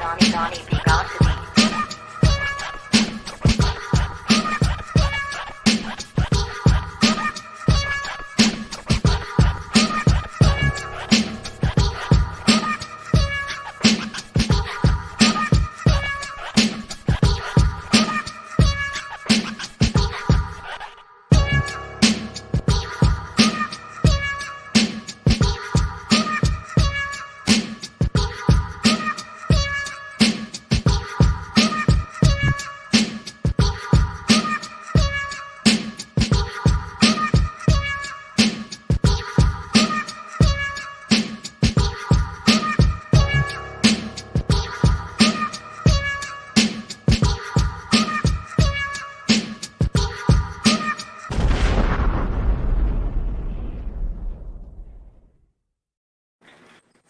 Donnie B, GotDaBeats.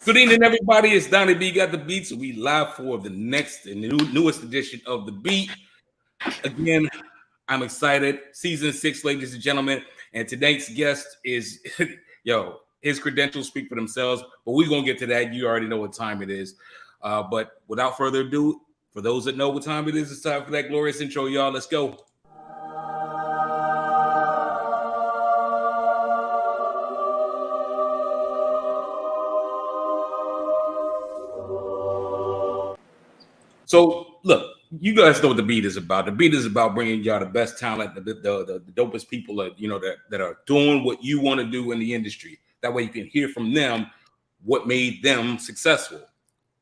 Good evening, everybody. It's Donnie B, got the beats. We live for the next and newest edition of The Beat. Again, I'm excited. Season 6, ladies and gentlemen. And today's guest is, his credentials speak for themselves. But we're going to get to that. You already know what time it is. But without further ado, for those that know what time it is, it's time for that glorious intro, y'all. Let's go. So, look, you guys know what The Beat is about. The Beat is about bringing y'all the best talent, the dopest people that are doing what you want to do in the industry. That way you can hear from them what made them successful.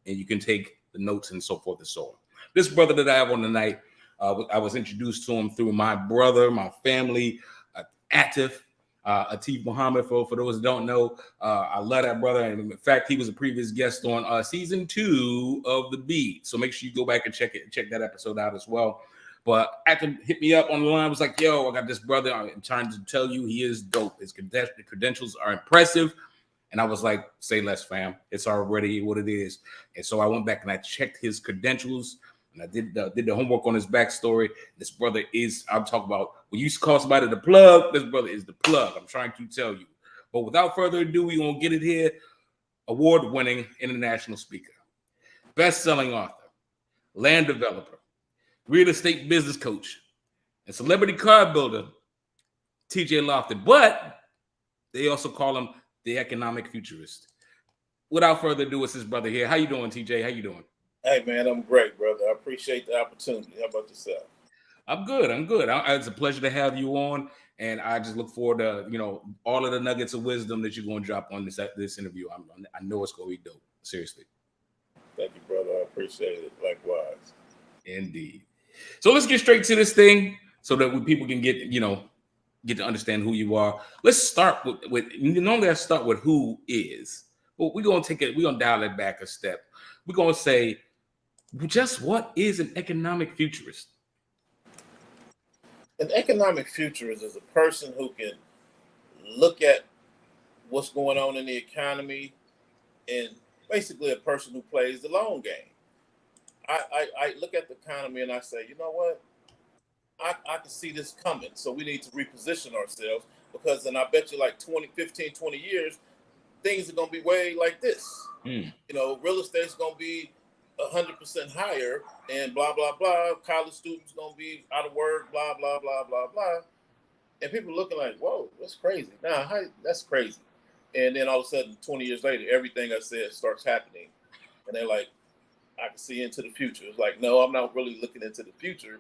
And you can take the notes and so forth and so on. This brother that I have on tonight, I was introduced to him through my brother, my family, Atif. Atif Muhammad, for those that don't know, I love that brother. And in fact, he was a previous guest on season 2 of The Beat. So make sure you go back and check that episode out as well. But Atif hit me up on the line, was like, yo, I got this brother. I'm trying to tell you he is dope. His credentials are impressive. And I was like, say less, fam. It's already what it is. And so I went back and I checked his credentials. And I did the homework on his backstory. This brother is, I'm talking about, when you call somebody the plug, this brother is the plug. I'm trying to tell you. But without further ado, we're going to get it here. Award-winning international speaker, best-selling author, land developer, real estate business coach, and celebrity car builder, TJ Loftin. But they also call him the economic futurist. Without further ado, it's his brother here. How you doing, TJ? How you doing? Hey, man, I'm great, brother. I appreciate the opportunity. How about yourself? I'm good. It's a pleasure to have you on, and I just look forward to, all of the nuggets of wisdom that you're going to drop on this interview. I know it's going to be dope. Seriously. Thank you, brother. I appreciate it. Likewise. Indeed. So let's get straight to this thing so that people can get to understand who you are. Let's start with normally I start with who is, but we're going to dial it back a step. We're going to say, just what is an economic futurist? An economic futurist is a person who can look at what's going on in the economy and basically a person who plays the long game. I look at the economy and I say, you know what? I can see this coming. So we need to reposition ourselves because then I bet you like 15, 20 years, things are going to be way like this. Real estate's going to be 100% higher and blah, blah, blah. College students going to be out of work, blah, blah, blah, blah, blah. And people looking like, whoa, that's crazy. That's crazy. And then all of a sudden, 20 years later, everything I said starts happening. And they're like, I can see into the future. It's like, no, I'm not really looking into the future.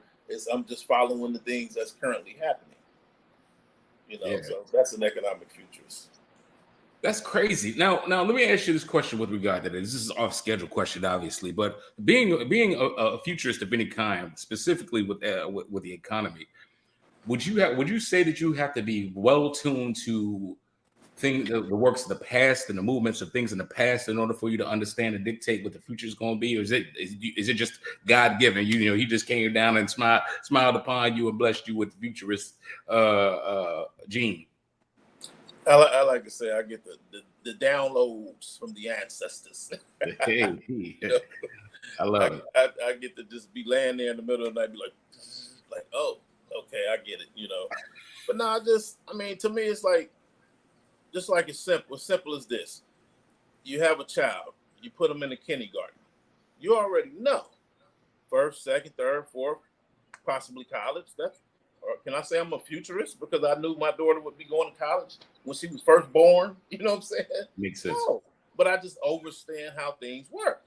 I'm just following the things that's currently happening. So that's an economic futurist. That's crazy. Now, let me ask you this question with regard to this. This is an off-schedule question, obviously, but being a futurist of any kind, specifically with the economy, would you say that you have to be well tuned to the works of the past and the movements of things in the past in order for you to understand and dictate what the future is going to be, or is it just God given? He just came down and smiled upon you and blessed you with the futurist gene. I like to say I get the downloads from the ancestors. Hey, I love it. I get to just be laying there in the middle of the night, be like, oh, okay, I get it, But no, to me, it's like, just like it's simple as this. You have a child, you put them in a kindergarten. you already know. First, second, third, fourth, possibly college. That's, or can I say I'm a futurist because I knew my daughter would be going to college when she was first born? You know what I'm saying? Makes sense. No, but I just understand how things work.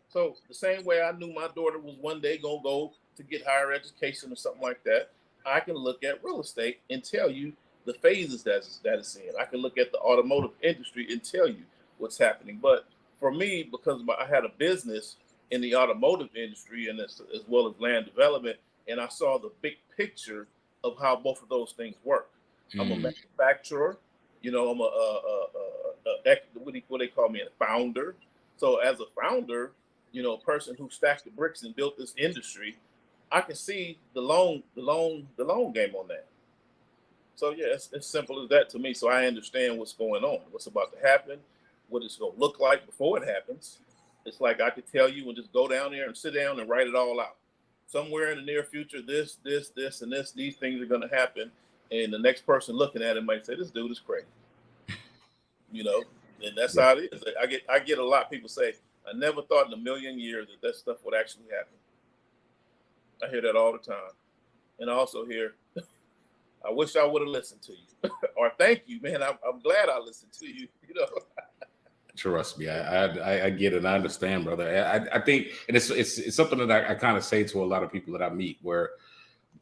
So the same way I knew my daughter was one day gonna go to get higher education or something like that, I can look at real estate and tell you the phases that it's in. I can look at the automotive industry and tell you what's happening. But for me, because I had a business in the automotive industry and as well as land development, and I saw the big picture of how both of those things work. I'm a manufacturer, you know, I'm what they call me, a founder. So as a founder, you know, a person who stacked the bricks and built this industry, I can see the long game on that. So yeah, it's simple as that to me. So I understand what's going on, what's about to happen, what it's going to look like before it happens. It's like I could tell you and just go down there and sit down and write it all out. Somewhere in the near future, this, and this, these things are going to happen. And the next person looking at it might say, this dude is crazy. You know, and that's how it is. I get a lot of people say, I never thought in a million years that stuff would actually happen. I hear that all the time. And I also hear, I wish I would have listened to you. Or thank you, man. I'm glad I listened to you, you know. Trust me, I get it. I understand, brother. I think, and it's something that I kind of say to a lot of people that I meet, where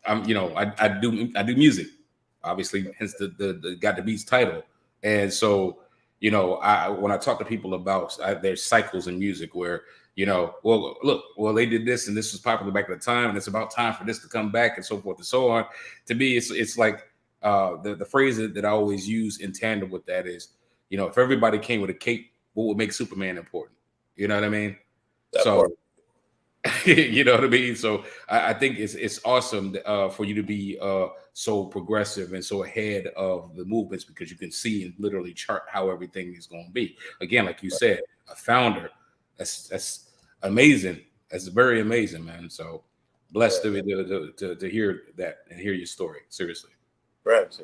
I'm, you know, I do music, obviously, hence the GotDaBeats title, and so, you know, when I talk to people about there's cycles in music where, you know, well, look, well, they did this and this was popular back at the time, and it's about time for this to come back, and so forth and so on. To me, it's like the phrase that I always use in tandem with that is, you know, if everybody came with a cape, what would make Superman important? You know what I mean? That So, part. you know what I mean? So I think it's awesome for you to be so progressive and so ahead of the movements, because you can see and literally chart how everything is going to be. Again, like you said, a founder, that's amazing. That's very amazing, man. So blessed to hear that and hear your story. Seriously. Right.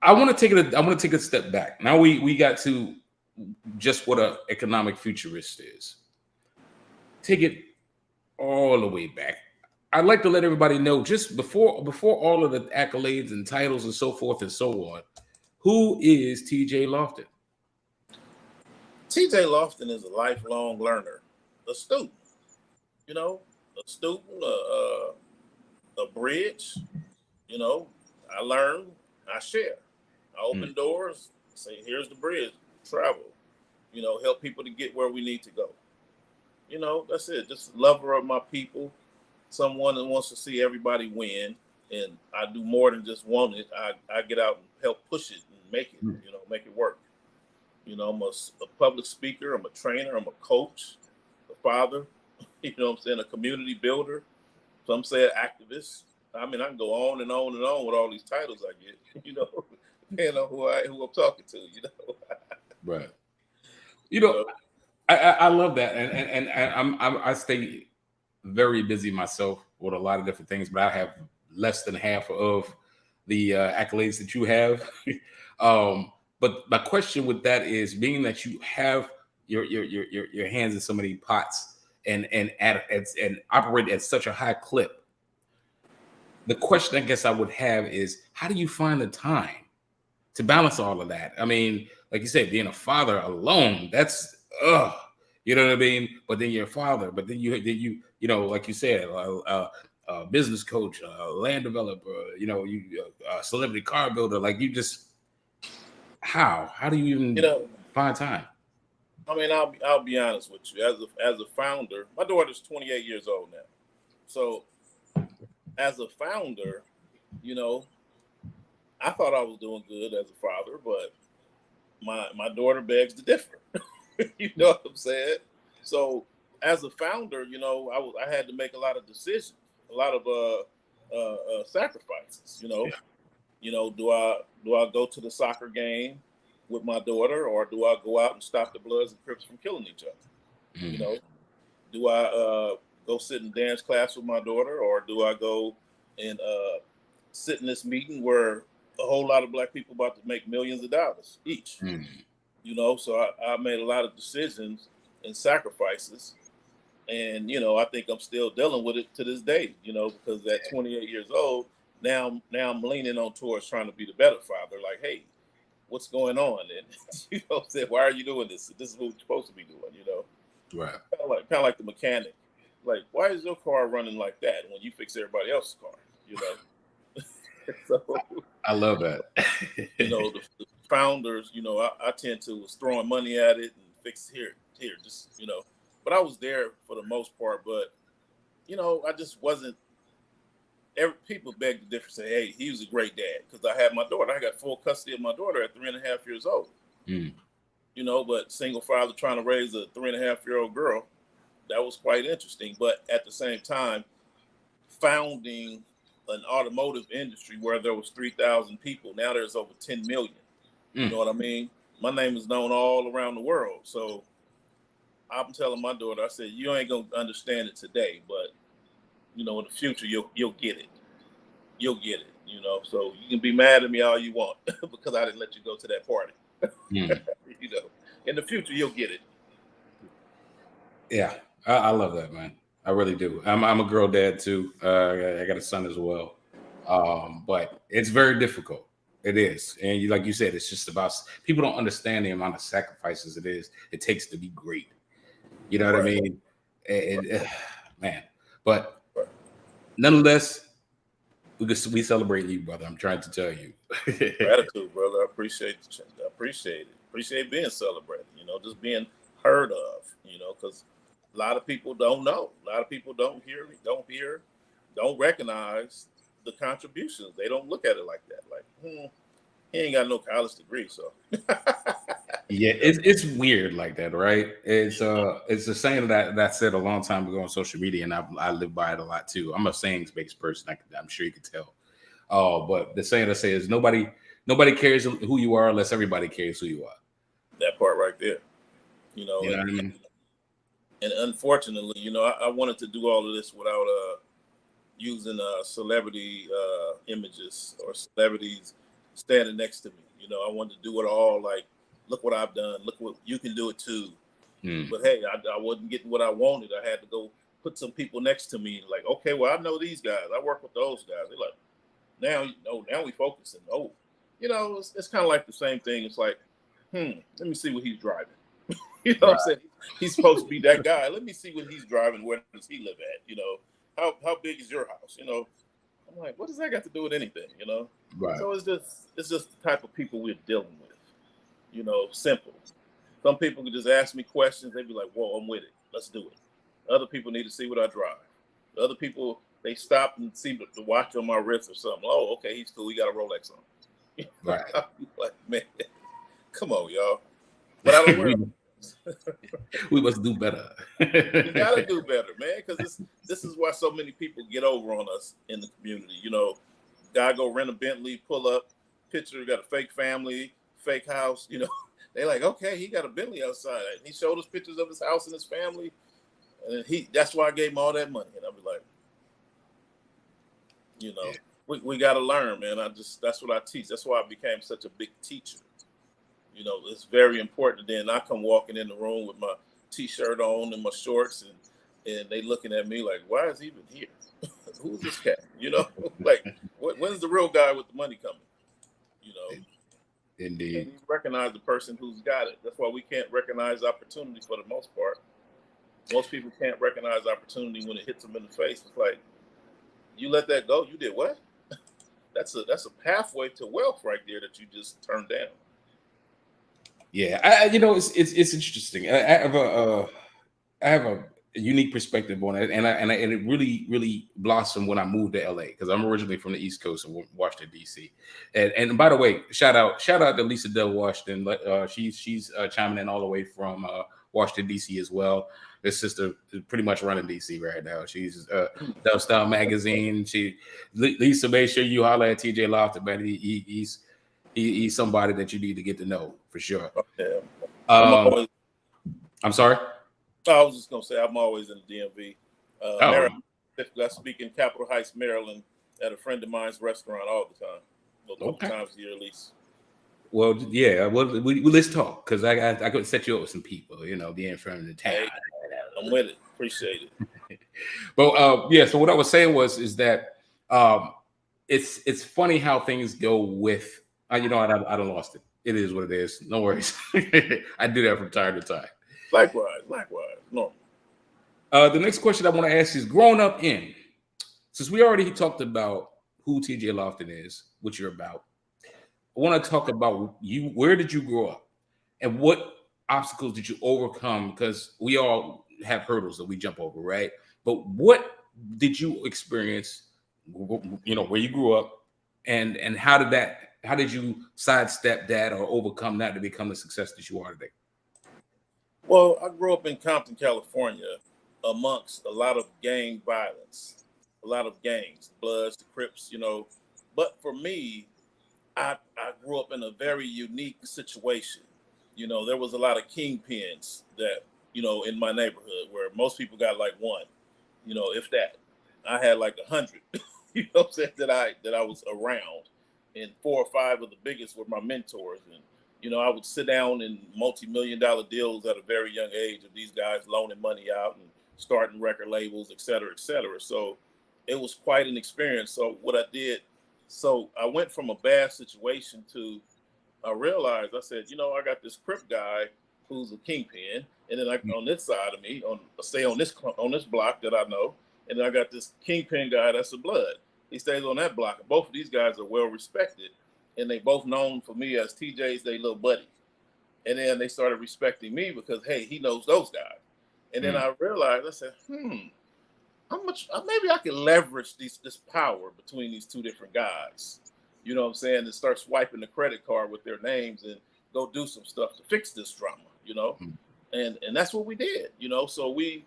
I want to take a step back. Now we got to just what an economic futurist is. Take it all the way back. I'd like to let everybody know, just before all of the accolades and titles and so forth and so on, who is TJ Loftin? TJ Loftin is a lifelong learner, a student. You know, a student, a bridge. You know, I learn, I share. I open doors, say, here's the bridge, travel, you know, help people to get where we need to go. You know, that's it. Just a lover of my people, someone that wants to see everybody win. And I do more than just want it. I get out and help push it and make it, you know, make it work. You know, I'm a public speaker, I'm a trainer, I'm a coach, a father, you know what I'm saying, a community builder. Some say an activist. I mean, I can go on and on and on with all these titles I get, you know. You know who I'm talking to, you know. Right. You know, I love that, and I stay very busy myself with a lot of different things, but I have less than half of the accolades that you have. But my question with that is, being that you have your hands in so many pots and operate at such a high clip, the question I guess I would have is, how do you find the time to balance all of that? I mean, like you said, being a father alone, that's you know what I mean? But then you're a father, but then you know, like you said, business coach, land developer, you know, you celebrity car builder. Like, you just, how do you even, you know, find time? I mean, I'll be honest with you. As a founder, my daughter's 28 years old now. So as a founder, you know, I thought I was doing good as a father, but my daughter begs to differ. You know what I'm saying? So as a founder, you know, I had to make a lot of decisions, a lot of sacrifices. You know, do I go to the soccer game with my daughter, or do I go out and stop the Bloods and Crips from killing each other? You know, do I go sit in dance class with my daughter, or do I go and sit in this meeting where a whole lot of Black people about to make millions of dollars each? You know, so I made a lot of decisions, and sacrifices. And, you know, I think I'm still dealing with it to this day, you know, because at 28 years old, now I'm leaning on towards trying to be the better father. Like, hey, what's going on? And, you know, said, why are you doing this? This is what we're supposed to be doing, you know? Right. Kind of like the mechanic. Like, why is your car running like that when you fix everybody else's car, you know? So, I love that. you know, the founders, you know, I tend to was throwing money at it and fix here, just, you know. But I was there for the most part. But, you know, I just wasn't. People beg the difference. Say, hey, he was a great dad because I had my daughter. I got full custody of my daughter at 3.5 years old. Mm. You know, but single father trying to raise a 3.5-year-old girl, that was quite interesting. But at the same time, founding an automotive industry where there was 3,000 people, now there's over 10 million. You know what I mean? My name is known all around the world. So I'm telling my daughter, I said, you ain't gonna understand it today, but you know, in the future, you'll get it. You'll get it. You know, so you can be mad at me all you want because I didn't let you go to that party. You know, in the future, you'll get it. Yeah, I love that, man. I really do. I'm a girl dad too. I got a son as well, but it's very difficult. It is, and like you said, it's just about people don't understand the amount of sacrifices it takes to be great. You know what I mean? Man, but nonetheless, we celebrate you, brother. I'm trying to tell you. Gratitude, brother. I appreciate it. Appreciate being celebrated. You know, just being heard of. You know, because a lot of people don't know. A lot of people don't hear, don't recognize the contributions. They don't look at it like that. Like, he ain't got no college degree, so. Yeah, it's weird like that, right? It's a saying that said a long time ago on social media, and I live by it a lot too. I'm a sayings based person. I'm sure you can tell. But the saying I say is nobody cares who you are unless everybody cares who you are. That part right there, you know. You know what I mean? And unfortunately, you know, I wanted to do all of this without using celebrity images or celebrities standing next to me. You know, I wanted to do it all like, look what I've done. Look what you can do it too. But hey, I wasn't getting what I wanted. I had to go put some people next to me. Like, okay, well, I know these guys. I work with those guys. They're like, now we focusing. Oh, you know, it's kind of like the same thing. It's like, let me see what he's driving. You know what I'm saying? He's supposed to be that guy. Let me see what he's driving. Where does he live at? You know, how big is your house? You know, I'm like, what does that got to do with anything? You know, Right. So it's just the type of people we're dealing with. You know, simple. Some people could just ask me questions. They'd be like, whoa, I'm with it. Let's do it. Other people need to see what I drive. Other people, they stop and see the watch on my wrist or something. Oh, okay, he's cool. He got a Rolex on. Right. I'm like, man, come on, y'all. But I don't wear we must do better. We gotta do better, man, because this is why so many people get over on us in the community. You know, guy go rent a Bentley, pull up, picture, got a fake family, fake house. You know, they like, okay, he got a Bentley outside. And he showed us pictures of his house and his family, and that's why I gave him all that money. And I'll be like, you know, we got to learn, man. That's what I teach. That's why I became such a big teacher. You know, it's very important. Then I come walking in the room with my T-shirt on and my shorts, and they looking at me like, why is he even here? Who's this cat? You know, like, when's the real guy with the money coming? You know, indeed. And you recognize the person who's got it. That's why we can't recognize opportunity for the most part. Most people can't recognize opportunity when it hits them in the face. It's like, you let that go. You did what? That's a pathway to wealth right there that you just turned down. Yeah, it's interesting. I have a unique perspective on it, and it really blossomed when I moved to LA because I'm originally from the East Coast of Washington D.C. And by the way, shout out to Lisa Del Washington. She's chiming in all the way from Washington D.C. as well. This sister is pretty much running D.C. right now. She's Dub Style Magazine. Lisa, make sure you holler at TJ Loftin, man. He's somebody that you need to get to know for sure. Yeah. I'm sorry. I was just gonna say I'm always in the DMV. Maryland, I speak in Capitol Heights, Maryland, at a friend of mine's restaurant all the time. A couple times a year at least. Well, yeah. Well, let's talk because I could set you up with some people. You know, being from the town. Hey, I'm with it. Appreciate it. But yeah. So what I was saying is that it's funny how things go with. You know, I done lost it. It is what it is. No worries. I do that from time to time. Likewise. Normal. The next question I want to ask is: growing up in, since we already talked about who TJ Loftin is, what you're about, I want to talk about you. Where did you grow up, and what obstacles did you overcome? Because we all have hurdles that we jump over, right? But what did you experience? You know, where you grew up, and how did you sidestep that or overcome that to become the success that you are today? Well, I grew up in Compton, California, amongst a lot of gang violence, a lot of gangs, Bloods, the Crips, you know. But for me, I grew up in a very unique situation. You know, there was a lot of kingpins that, you know, in my neighborhood where most people got like one, you know, if that. I had like 100, you know what I'm saying, that I was around. And 4 or 5 of the biggest were my mentors. And, you know, I would sit down in multi-million-dollar deals at a very young age of these guys loaning money out and starting record labels, et cetera, et cetera. So it was quite an experience. So what I did, so I went from a bad situation to, I realized, I said, you know, I got this Crip guy who's a kingpin, and then on this side of me, on this block that I know, and then I got this kingpin guy that's a Blood. He stays on that block. Both of these guys are well respected, and they both known for me as TJ's they little buddy. And then they started respecting me because, hey, he knows those guys. And then I realized, I said, how much maybe I can leverage this power between these two different guys. You know what I'm saying? And start swiping the credit card with their names and go do some stuff to fix this drama, you know? And that's what we did, you know? So we,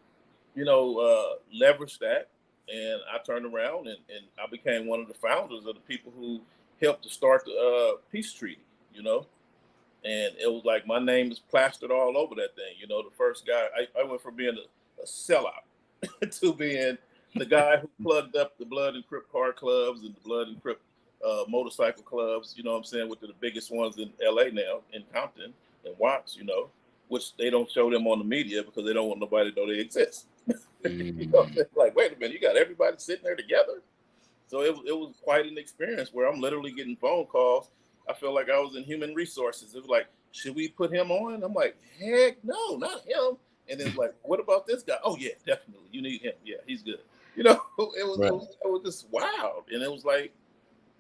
you know, leveraged that. And I turned around and I became one of the founders of the people who helped to start the peace treaty, you know? And it was like my name is plastered all over that thing. You know, the first guy, I went from being a sellout to being the guy who plugged up the Blood and Crip car clubs and the Blood and Crip motorcycle clubs, you know what I'm saying, which are the biggest ones in LA now, in Compton and Watts, you know, which they don't show them on the media because they don't want nobody to know they exist. You know what I'm saying? Like, wait a minute, you got everybody sitting there together? So it was quite an experience where I'm literally getting phone calls. I felt like I was in human resources. It was like, should we put him on? I'm like, heck no, not him. And it's like, what about this guy? Oh yeah, definitely. You need him. Yeah, he's good. You know, it was just wild. And it was like,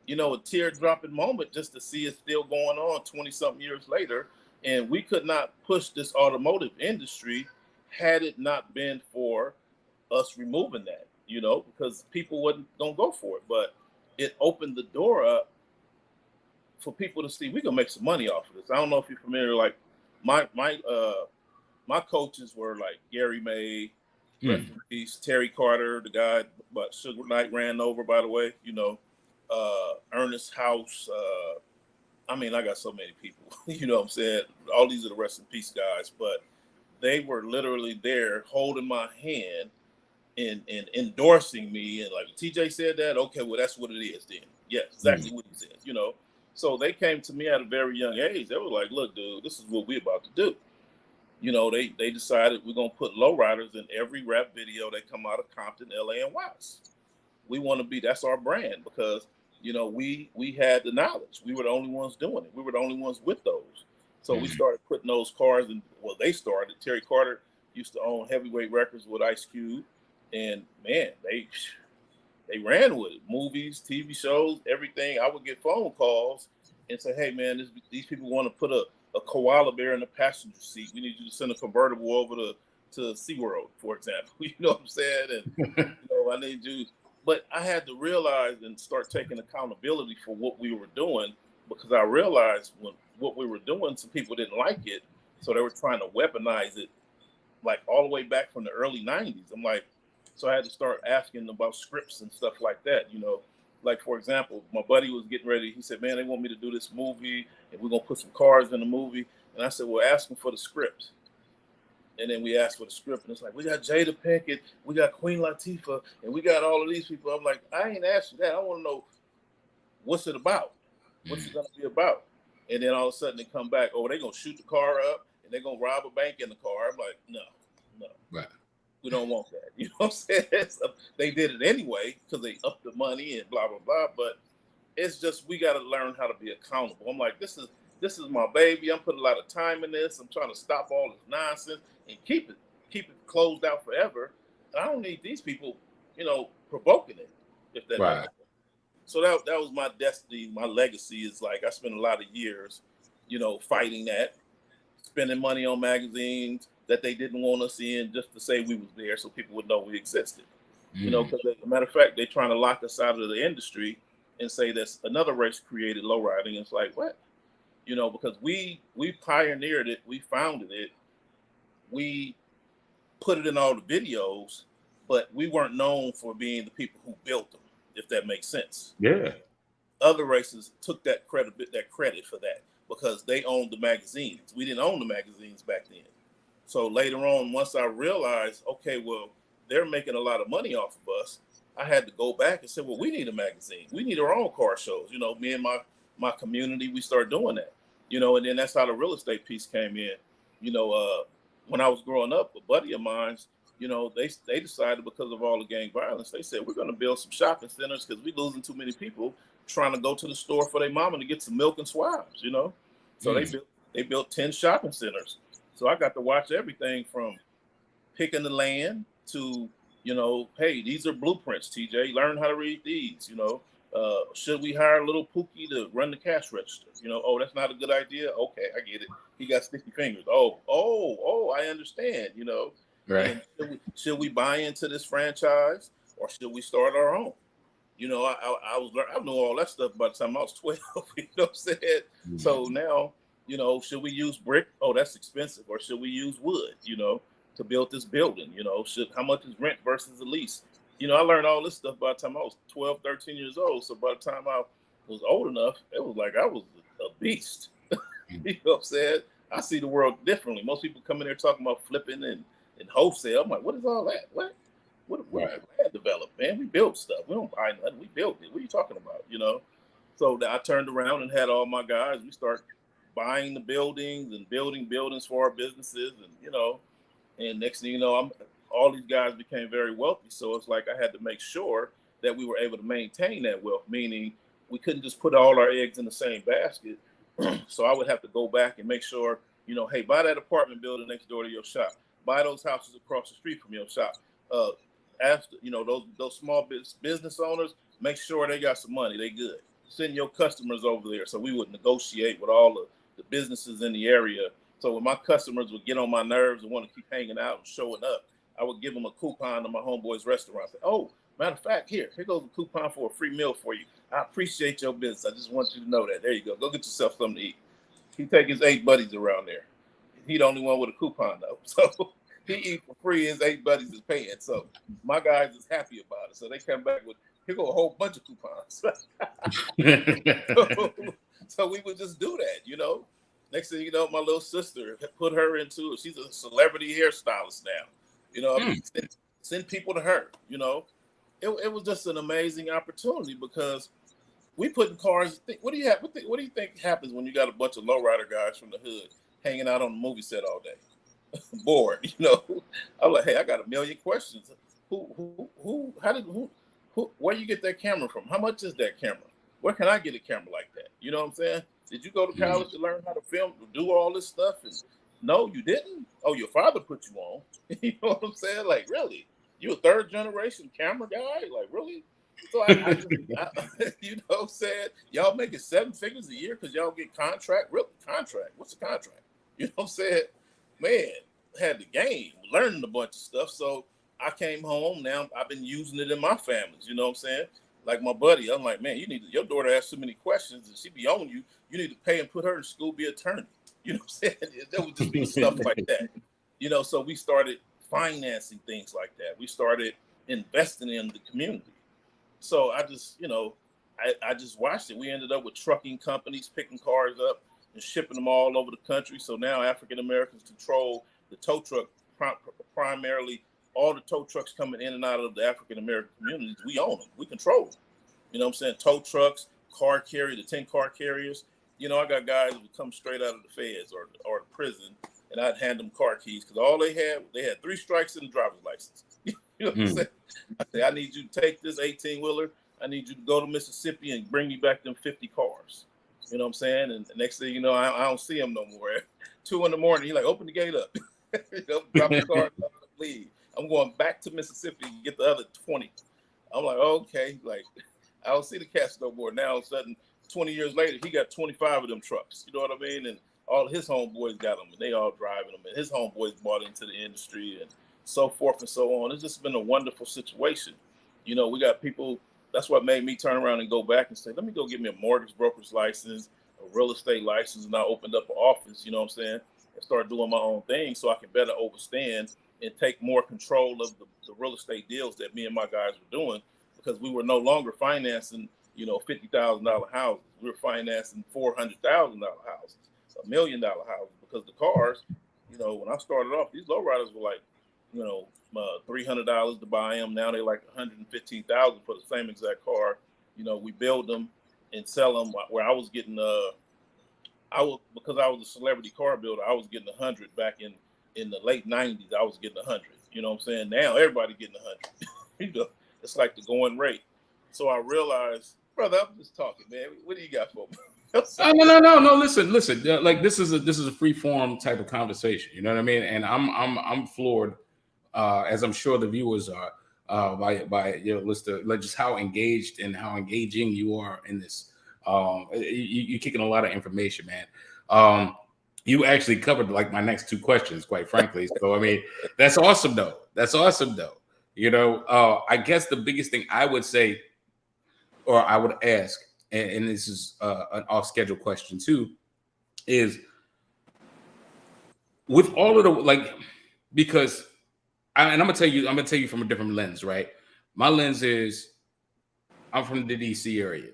you know, a tear-dropping moment just to see it still going on 20-something years later. And we could not push this automotive industry had it not been for us removing that, you know, because people wasn't going to go for it. But it opened the door up for people to see we can make some money off of this. I don't know if you're familiar, like my coaches were like Gary May, rest in peace, Terry Carter, the guy but Suge Knight ran over, by the way, you know, Ernest House. I mean, I got so many people, you know what I'm saying? All these are the rest in peace guys, but they were literally there holding my hand and endorsing me. And like, TJ said that, okay, well, that's what it is then. Yeah, exactly what he says, you know? So they came to me at a very young age. They were like, look, dude, this is what we're about to do. You know, they decided we're going to put lowriders in every rap video that come out of Compton, LA, and Watts. We want to be, that's our brand because, you know, we had the knowledge. We were the only ones doing it. We were the only ones with those. So we started putting those cars in, well, they started. Terry Carter used to own Heavyweight Records with Ice Cube. And man, they ran with it. Movies, TV shows, everything. I would get phone calls and say, hey man, these people want to put a koala bear in the passenger seat. We need you to send a convertible over to SeaWorld, for example. You know what I'm saying? And you know, I need you. But I had to realize and start taking accountability for what we were doing, because I realized what we were doing, some people didn't like it. So they were trying to weaponize it, like all the way back from the early 90s. I'm like, so I had to start asking about scripts and stuff like that, you know. Like, for example, my buddy was getting ready. He said, man, they want me to do this movie, and we're going to put some cars in the movie. And I said, well, ask them for the script. And then we asked for the script, and it's like, we got Jada Pinkett, we got Queen Latifah, and we got all of these people. I'm like, I ain't asked you that. I want to know, what's it about? What's it going to be about? and then all of a sudden they come back, oh, they're gonna shoot the car up and they're gonna rob a bank in the car. I'm like, no, Right. we don't want that. You know what I'm saying? So they did it anyway because they upped the money and blah blah blah. But it's just we got to learn how to be accountable. I'm like, this is my baby. I'm putting a lot of time in this. I'm trying to stop all this nonsense and keep it closed out forever. And I don't need these people, provoking it. If that Right. makes sense. So that was my destiny. My legacy is like I spent a lot of years, fighting that, spending money on magazines that they didn't want us in just to say we was there so people would know we existed. Because as a matter of fact, they're trying to lock us out of the industry and say that's another race created lowriding. It's like, what? Because we pioneered it, we founded it, we put it in all the videos, but we weren't known for being the people who built them, if that makes sense. Yeah. Other races took that credit for that because they owned the magazines. We didn't own the magazines back then. So later on, once I realized, okay, well, they're making a lot of money off of us, I had to go back and say, well, we need a magazine. We need our own car shows. Me and my community, we started doing that. And then that's how the real estate piece came in. When I was growing up, a buddy of mine's, they decided because of all the gang violence, they said, we're going to build some shopping centers because we're losing too many people trying to go to the store for their mama to get some milk and swabs, So they built 10 shopping centers. So I got to watch everything from picking the land to, hey, these are blueprints, TJ. Learn how to read these, should we hire little Pookie to run the cash register? Oh, that's not a good idea. Okay, I get it. He got sticky fingers. Oh, I understand, Right. And should we buy into this franchise or should we start our own? I knew all that stuff by the time I was 12. You know what I'm saying? Mm-hmm. So now, should we use brick? Oh, that's expensive. Or should we use wood? To build this building? How much is rent versus a lease? I learned all this stuff by the time I was 12, 13 years old. So by the time I was old enough, it was like I was a beast. You know what I'm saying? I see the world differently. Most people come in there talking about flipping and wholesale. I'm like, what is all that? What land developed, man? We built stuff. We don't buy nothing. We built it. What are you talking about? So I turned around and had all my guys. We start buying the buildings and building buildings for our businesses, and next thing you know, all these guys became very wealthy. So it's like I had to make sure that we were able to maintain that wealth, meaning we couldn't just put all our eggs in the same basket. So I would have to go back and make sure, hey, buy that apartment building next door to your shop. Buy those houses across the street from your shop. After, those small business owners, make sure they got some money. They good. Send your customers over there. So we would negotiate with all the businesses in the area. So when my customers would get on my nerves and want to keep hanging out and showing up, I would give them a coupon to my homeboy's restaurant. Say, oh, matter of fact, here goes a coupon for a free meal for you. I appreciate your business. I just want you to know that. There you go. Go get yourself something to eat. He take his 8 buddies around there. He the only one with a coupon though. So he eat for free. His 8 buddies is paying. So my guys is happy about it. So they come back with, here go a whole bunch of coupons. So we would just do that, Next thing you know, my little sister put her into it. She's a celebrity hairstylist now. Send people to her, It was just an amazing opportunity because we put in cars. What do you think happens when you got a bunch of lowrider guys from the hood hanging out on the movie set all day? Bored, I'm like, hey, I got a million questions. Where you get that camera from? How much is that camera? Where can I get a camera like that? You know what I'm saying? Did you go to college to learn how to film, to do all this stuff? And no, you didn't. Oh, your father put you on. You know what I'm saying? Like, really? You a 3rd generation camera guy? Like, really? So I you know what I'm saying? Y'all making 7 figures a year because y'all get contract? Really? Contract? What's a contract? You know what I'm saying? Man, had the game, learning a bunch of stuff. So I came home. Now I've been using it in my families. You know what I'm saying? Like my buddy, I'm like, man, your daughter asks so many questions and she be on you. You need to pay and put her in school, be an attorney. You know what I'm saying? There would just be stuff like that. So we started financing things like that. We started investing in the community. So I just, I just watched it. We ended up with trucking companies picking cars up and shipping them all over the country. So now African Americans control the tow truck, primarily all the tow trucks coming in and out of the African American communities. We own them. We control them. You know what I'm saying? Tow trucks, car carrier, the 10 car carriers. You know, I got guys who come straight out of the feds or the prison, and I'd hand them car keys because all they had 3 strikes and a driver's license. You know what I'm saying? I say, I need you to take this 18-wheeler. I need you to go to Mississippi and bring me back them 50 cars. You know what I'm saying? And the next thing you know, I don't see him no more. 2 in the morning, he's like, open the gate up. You know, drop the car, leave. I'm going back to Mississippi and get the other 20. I'm like, okay, like I don't see the cats no more. Now all of a sudden, 20 years later, he got 25 of them trucks. You know what I mean? And all his homeboys got them, and they all driving them. And his homeboys bought into the industry, and so forth and so on. It's just been a wonderful situation. You know, we got people. That's what made me turn around and go back and say, let me go get me a mortgage broker's license, a real estate license, and I opened up an office. You know what I'm saying? And started doing my own thing so I can better overstand and take more control of the real estate deals that me and my guys were doing, because we were no longer financing, you know, $50,000 houses. We were financing $400,000 houses, $1 million houses, because the cars, you know, when I started off, these lowriders were like, you know, $300 to buy them. Now they're like $115,000 for the same exact car. You know, we build them and sell them. Where I was getting, because I was a celebrity car builder, I was getting 100 back in the late 90s. I was getting 100. You know what I'm saying? Now everybody getting 100. You know, it's like the going rate. So I realized, brother, I'm just talking, man. What do you got for me? No. Listen. Like this is a free form type of conversation. You know what I mean? And I'm floored, as I'm sure the viewers are, by your list of like just how engaged and how engaging you are in this. You're kicking a lot of information, man. You actually covered like my next 2 questions, quite frankly. So I mean, that's awesome though. You know, I guess the biggest thing I would say, or I would ask, and this is an off-schedule question too, is with all of the like, because I'm gonna tell you from a different lens, right? My lens is I'm from the DC area.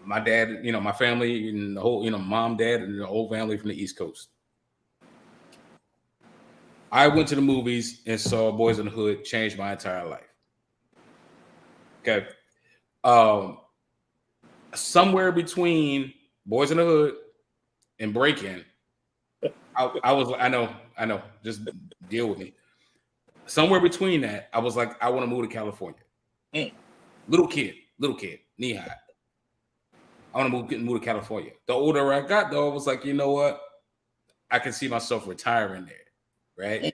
My dad, you know, my family and the whole, you know, mom, dad, and the whole family from the East Coast. I went to the movies and saw Boys in the Hood, changed my entire life. Okay. Somewhere between Boys in the Hood and Break-In, I know, just deal with me. Somewhere between that, I was like, I want to move to California. Little kid, knee high. I want to move to California. The older I got, though, I was like, you know what? I can see myself retiring there, right?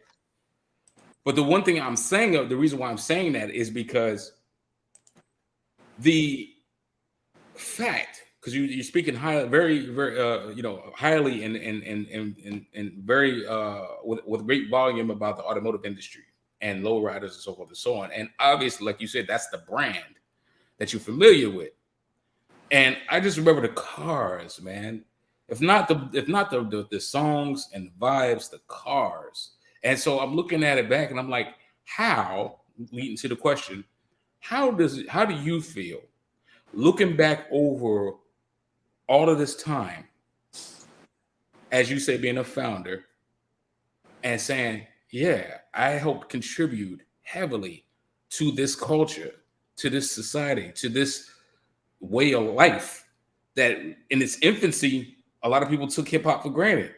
But the one thing I'm saying, the reason why I'm saying that is because the fact, because you're speaking high, very, you know, highly and very with great volume about the automotive industry and lowriders and so forth and so on. And obviously, like you said, that's the brand that you're familiar with. And I just remember the cars, man. If not the songs and the vibes, the cars. And so I'm looking at it back and I'm like, how, leading to the question, how do you feel looking back over all of this time, as you say, being a founder and saying, yeah, I helped contribute heavily to this culture, to this society, to this way of life that in its infancy, a lot of people took hip hop for granted.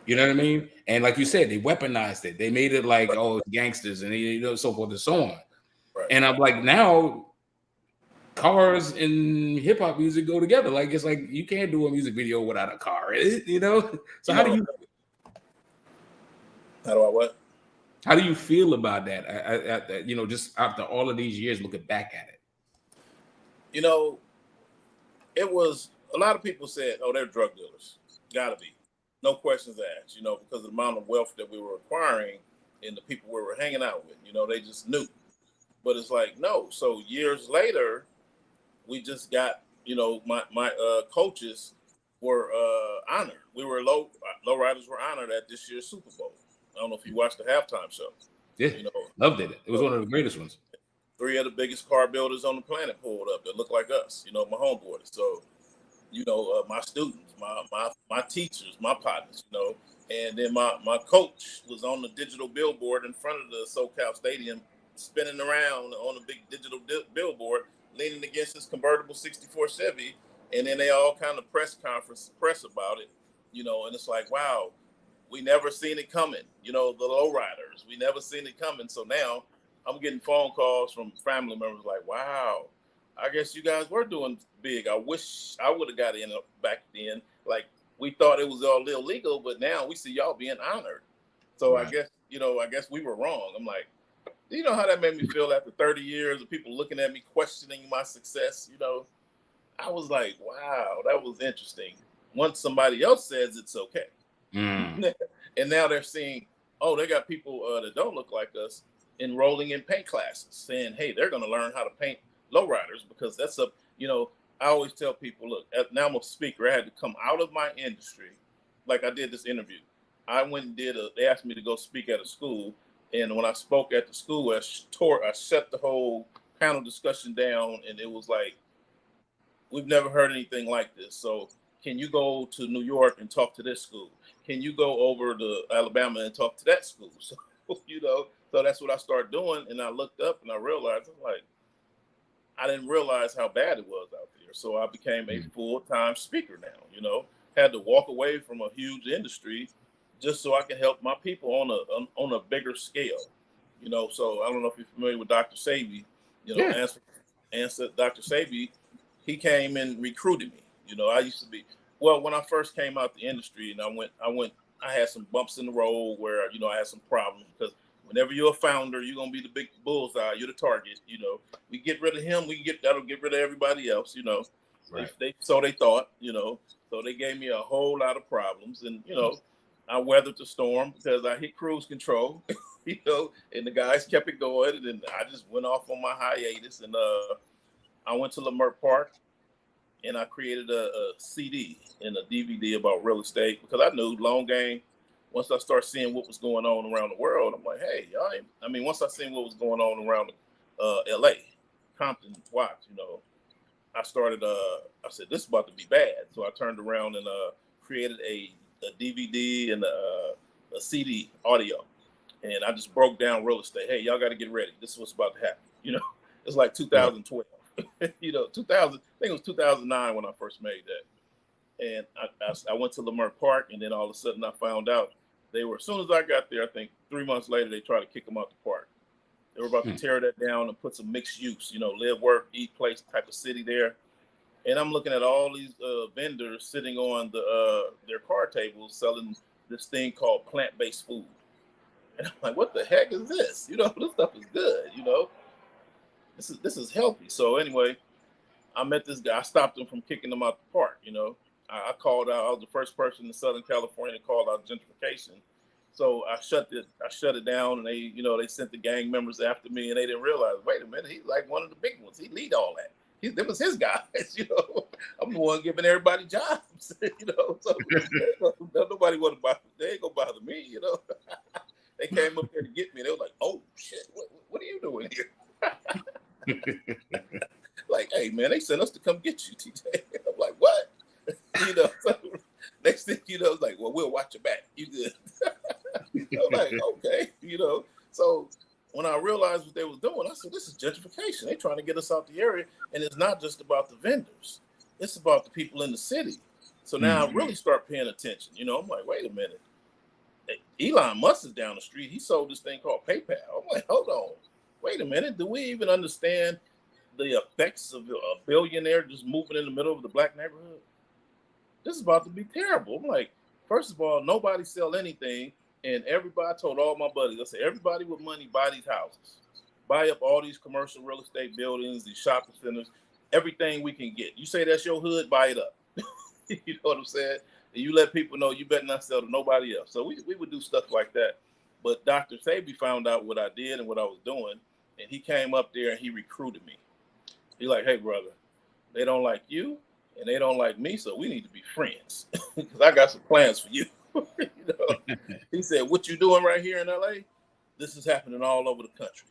You know what I mean? And like you said, they weaponized it. They made it like, oh, it's gangsters and you know, so forth and so on. Right. And I'm like, now cars and hip hop music go together. Like, it's like you can't do a music video without a car, you know? So how do I what? How do you feel about that? You know, just after all of these years looking back at it. You know, it was a lot of people said, oh, they're drug dealers. Gotta be. No questions asked, you know, because of the amount of wealth that we were acquiring and the people we were hanging out with, you know, they just knew. But it's like, no. So years later, we just got, you know, my coaches were honored. We were lowriders were honored at this year's Super Bowl. I don't know if you watched the halftime show. Yeah, you know, loved it. It was one of the greatest ones. 3 of the biggest car builders on the planet pulled up that look like us, you know, my homeboys. So, you know, my students, my teachers, my partners, you know, and then my coach was on the digital billboard in front of the SoCal Stadium, spinning around on a big digital billboard, leaning against his convertible 64 Chevy, And then they all kind of press about it, and it's like, wow, we never seen it coming. The lowriders, we never seen it coming. So now I'm getting phone calls from family members like, wow, I guess you guys were doing big. I wish I would have got in back then. Like, we thought it was all illegal, but now we see y'all being honored. So right. I guess we were wrong. I'm like, you know how that made me feel after 30 years of people looking at me, questioning my success? I was like, wow, that was interesting. Once somebody else says it's okay. And now they're seeing, oh, they got people that don't look like us enrolling in paint classes, saying, hey, they're going to learn how to paint lowriders, because that's I always tell people, look, now I'm a speaker. I had to come out of my industry. Like I did this interview. I went and they asked me to go speak at a school. And when I spoke at the school, I shut the whole panel discussion down. And it was like, we've never heard anything like this. So can you go to New York and talk to this school? Can you go over to Alabama and talk to that school? So, so that's what I started doing. And I looked up and I realized, I didn't realize how bad it was out there. So I became a full-time speaker now, had to walk away from a huge industry just so I can help my people on a bigger scale, So I don't know if you're familiar with Dr. Sabi, answer Dr. Sabi, he came and recruited me. I used to be, when I first came out the industry and I had some bumps in the road where, I had some problems, because whenever you're a founder, you're going to be the big bullseye. You're the target, we get rid of him. That'll get rid of everybody else, Right. So they thought, so they gave me a whole lot of problems, and, I weathered the storm because I hit cruise control, and the guys kept it going. And then I just went off on my hiatus, and I went to Leimert Park, and I created a CD and a DVD about real estate, because I knew long game. Once I started seeing what was going on around the world, I'm like, hey, y'all once I seen what was going on around LA, Compton, Watts, I started, I said, this is about to be bad. So I turned around and created a DVD and a CD audio. And I just broke down real estate. Hey, y'all got to get ready. This is what's about to happen. It's like 2012, 2000, I think it was 2009 when I first made that. And I went to Leimert Park, and then all of a sudden I found out as soon as I got there, I think 3 months later, they tried to kick them out the park. They were about to tear that down and put some mixed use, live, work, eat place type of city there. And I'm looking at all these vendors sitting on their car tables selling this thing called plant-based food. And I'm like, what the heck is this? This stuff is good, This is healthy. So anyway, I met this guy. I stopped him from kicking them out the park, I called out. I was the first person in Southern California to call out gentrification. So I shut it down, and they sent the gang members after me, and they didn't realize, wait a minute, he's like one of the big ones. He lead all that. Them was his guys, I'm the one giving everybody jobs, So nobody want to bother. They ain't gonna bother me, They came up there to get me. They were like, "Oh shit, what are you doing here?" Like, hey man, they sent us to come get you, TJ. I'm like, what? So next thing it's like, well, we'll watch your back. You good? I'm like, okay, So when I realized what they was doing, I said, this is gentrification. They're trying to get us out the area. And it's not just about the vendors. It's about the people in the city. So now I really start paying attention. I'm like, wait a minute. Elon Musk is down the street. He sold this thing called PayPal. I'm like, hold on. Wait a minute. Do we even understand the effects of a billionaire just moving in the middle of the black neighborhood? This is about to be terrible. I'm like, first of all, nobody sell anything. And I told all my buddies, I said, everybody with money, buy these houses. Buy up all these commercial real estate buildings, these shopping centers, everything we can get. You say that's your hood, buy it up. You know what I'm saying? And you let people know you better not sell to nobody else. So we would do stuff like that. But Dr. Sabi found out what I did and what I was doing. And he came up there and he recruited me. He's like, hey, brother, they don't like you and they don't like me. So we need to be friends because I got some plans for you. He said, what you doing right here in LA, this is happening all over the country.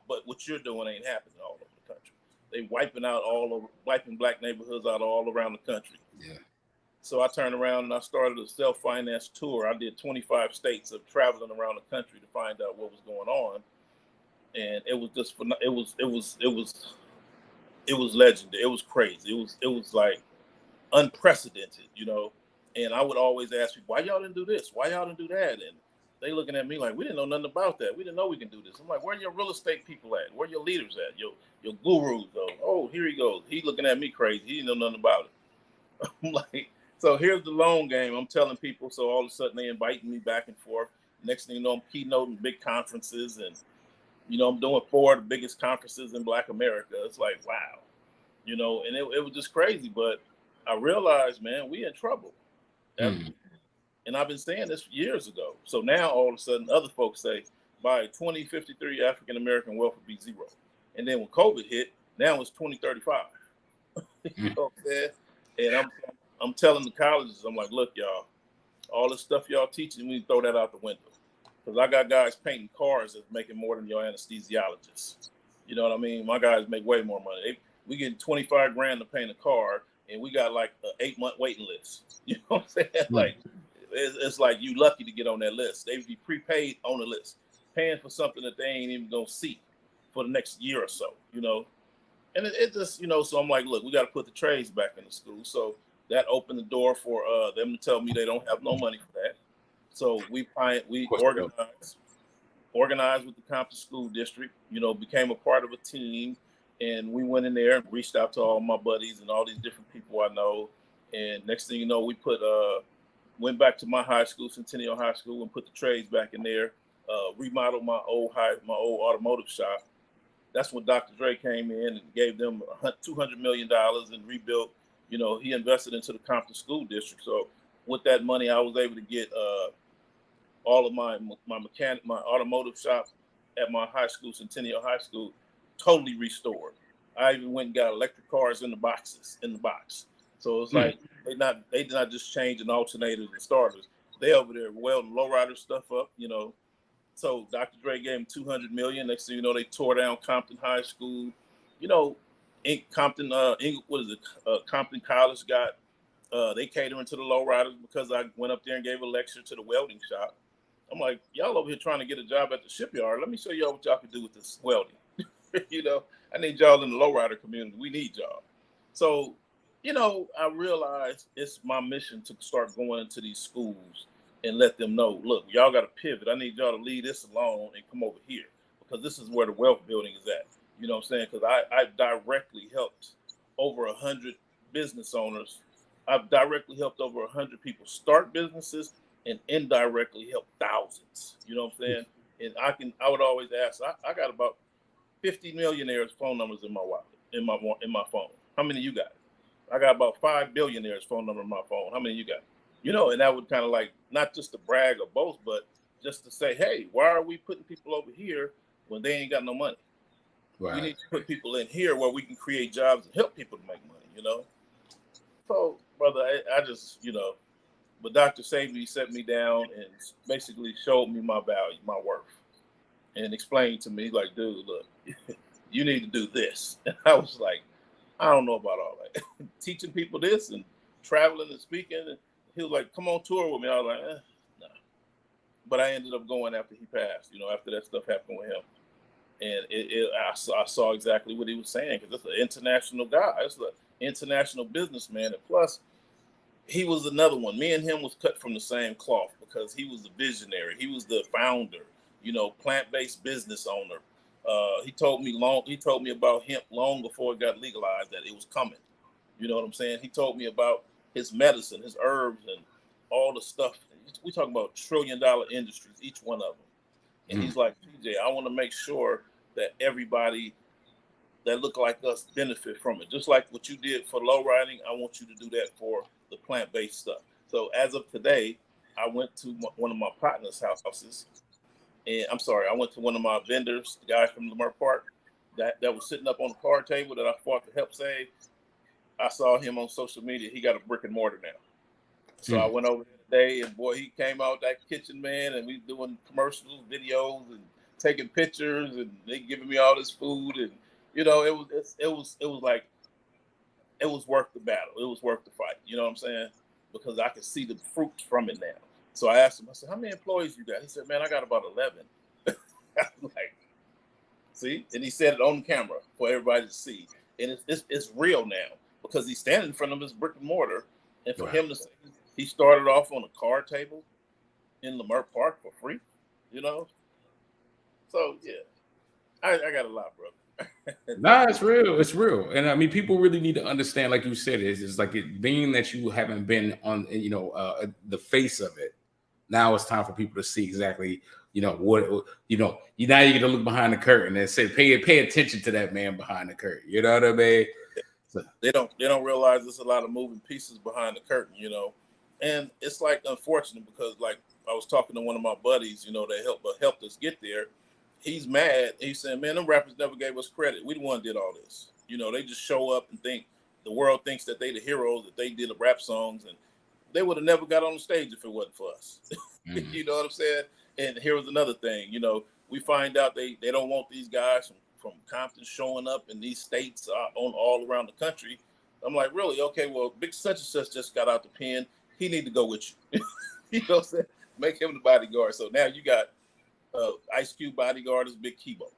But what you're doing ain't happening all over the country. They wiping black neighborhoods out all around the country. Yeah. So I turned around and I started a self-finance tour. I did 25 states of traveling around the country to find out what was going on. And it was just, it was legendary. It was crazy. It was like, unprecedented, And I would always ask people, why y'all didn't do this? Why y'all didn't do that? And they looking at me like, we didn't know nothing about that. We didn't know we can do this. I'm like, where are your real estate people at? Where are your leaders at? Your gurus, though. Oh, here he goes. He looking at me crazy. He didn't know nothing about it. I'm like, so here's the long game. I'm telling people, so all of a sudden they inviting me back and forth. Next thing you know, I'm keynoting big conferences, and I'm doing 4 of the biggest conferences in Black America. It's like, wow, and it was just crazy. But I realized, man, we in trouble. And I've been saying this years ago. So now all of a sudden other folks say by 2053, African American wealth will be 0. And then when COVID hit, now it's 2035. You know what I'm saying? And I'm telling the colleges, I'm like, look, y'all, all the stuff y'all teaching, we throw that out the window. Because I got guys painting cars that's making more than your anesthesiologists. You know what I mean? My guys make way more money. We get 25 grand to paint a car, and we got like an 8-month waiting list. You know what I'm saying? Like, it's like you lucky to get on that list. They would be prepaid on the list, paying for something that they ain't even gonna see for the next year or so. And it just, so I'm like, look, we got to put the trades back in the school. So that opened the door for them to tell me they don't have no money for that. So we organized with the Compton School District, became a part of a team, and we went in there and reached out to all my buddies and all these different people I know. And next thing you know, we went back to my high school, Centennial High School, and put the trades back in there, remodeled my old automotive shop. That's when Dr. Dre came in and gave them $200 million and rebuilt. He invested into the Compton School District. So with that money, I was able to get all of my automotive shop at my high school, Centennial High School, totally restored. I even went and got electric cars in the box. So it's like they did not just change an alternators and starters. They over there welding lowrider stuff up, So Dr. Dre gave him $200 million. Next thing you know, they tore down Compton High School. In Compton, Compton College they catering to the lowriders because I went up there and gave a lecture to the welding shop. I'm like, y'all over here trying to get a job at the shipyard. Let me show y'all what y'all can do with this welding. I need y'all in the lowrider community. We need y'all. So, I realized it's my mission to start going into these schools and let them know, look, y'all got to pivot. I need y'all to leave this alone and come over here because this is where the wealth building is at. You know what I'm saying? Because I directly helped over 100 business owners. I've directly helped over 100 people start businesses and indirectly help thousands. You know what I'm saying? And I would always ask, I got about 50 millionaires' phone numbers in my wallet, in my phone. How many you got? I got about 5 billionaires' phone number in my phone. How many you got? And that would kind of like, not just to brag or boast, but just to say, hey, why are we putting people over here when they ain't got no money? Right. We need to put people in here where we can create jobs and help people to make money, So, brother, I just, but Dr. Sabi set me down and basically showed me my value, my worth, and explained to me, like, dude, look, you need to do this. And I was like, I don't know about all that. Teaching people this and traveling and speaking. And he was like, come on tour with me. I was like, no. But I ended up going after he passed, after that stuff happened with him. And I saw exactly what he was saying, because it's an international guy. It's an international businessman. And plus, he was another one. Me and him was cut from the same cloth because he was the visionary. He was the founder, plant-based business owner. He told me about hemp long before it got legalized that it was coming. You know what I'm saying? He told me about his medicine, his herbs, and all the stuff. We talking about $1 trillion industries, each one of them. And he's like, TJ, I want to make sure that everybody that look like us benefit from it. Just like what you did for low riding, I want you to do that for the plant-based stuff. So as of today, I went to one of my partners' houses. And I went to one of my vendors, the guy from Lamar Park, that was sitting up on the card table that I fought to help save. I saw him on social media. He got a brick and mortar now. So I went over there today, and boy, he came out that kitchen, man, and we doing commercials, videos, and taking pictures, and they giving me all this food, and it was like it was worth the battle. It was worth the fight. You know what I'm saying? Because I could see the fruits from it now. So I asked him, I said, how many employees you got? He said, man, I got about 11. I was like, see? And he said it on camera for everybody to see. And it's real now, because he's standing in front of his brick and mortar. And for Right. him to say he started off on a card table in Lamert Park for free, you know? So, yeah, I got a lot, brother. Nah, it's real. It's real. And I mean, people really need to understand, like you said, it's like it being that you haven't been on, the face of it. Now it's time for people to see exactly, what, you now you're going to look behind the curtain and say, pay attention to that man behind the curtain. You know what I mean? So, They don't realize there's a lot of moving pieces behind the curtain, and it's like unfortunate because like I was talking to one of my buddies, that helped us get there. He's mad. He's saying, man, them rappers never gave us credit. We the one did all this. They just show up and think the world thinks that they the heroes, that they did the rap songs, and they would have never got on the stage if it wasn't for us. mm-hmm. You know what I'm saying? And here was another thing, we find out they don't want these guys from Compton showing up in these states on all around the country. I'm like, really? Okay, well, big such and such just got out the pen. He need to go with you. You know what I'm saying? Make him the bodyguard. So now you got Ice Cube bodyguard is Big Kibo.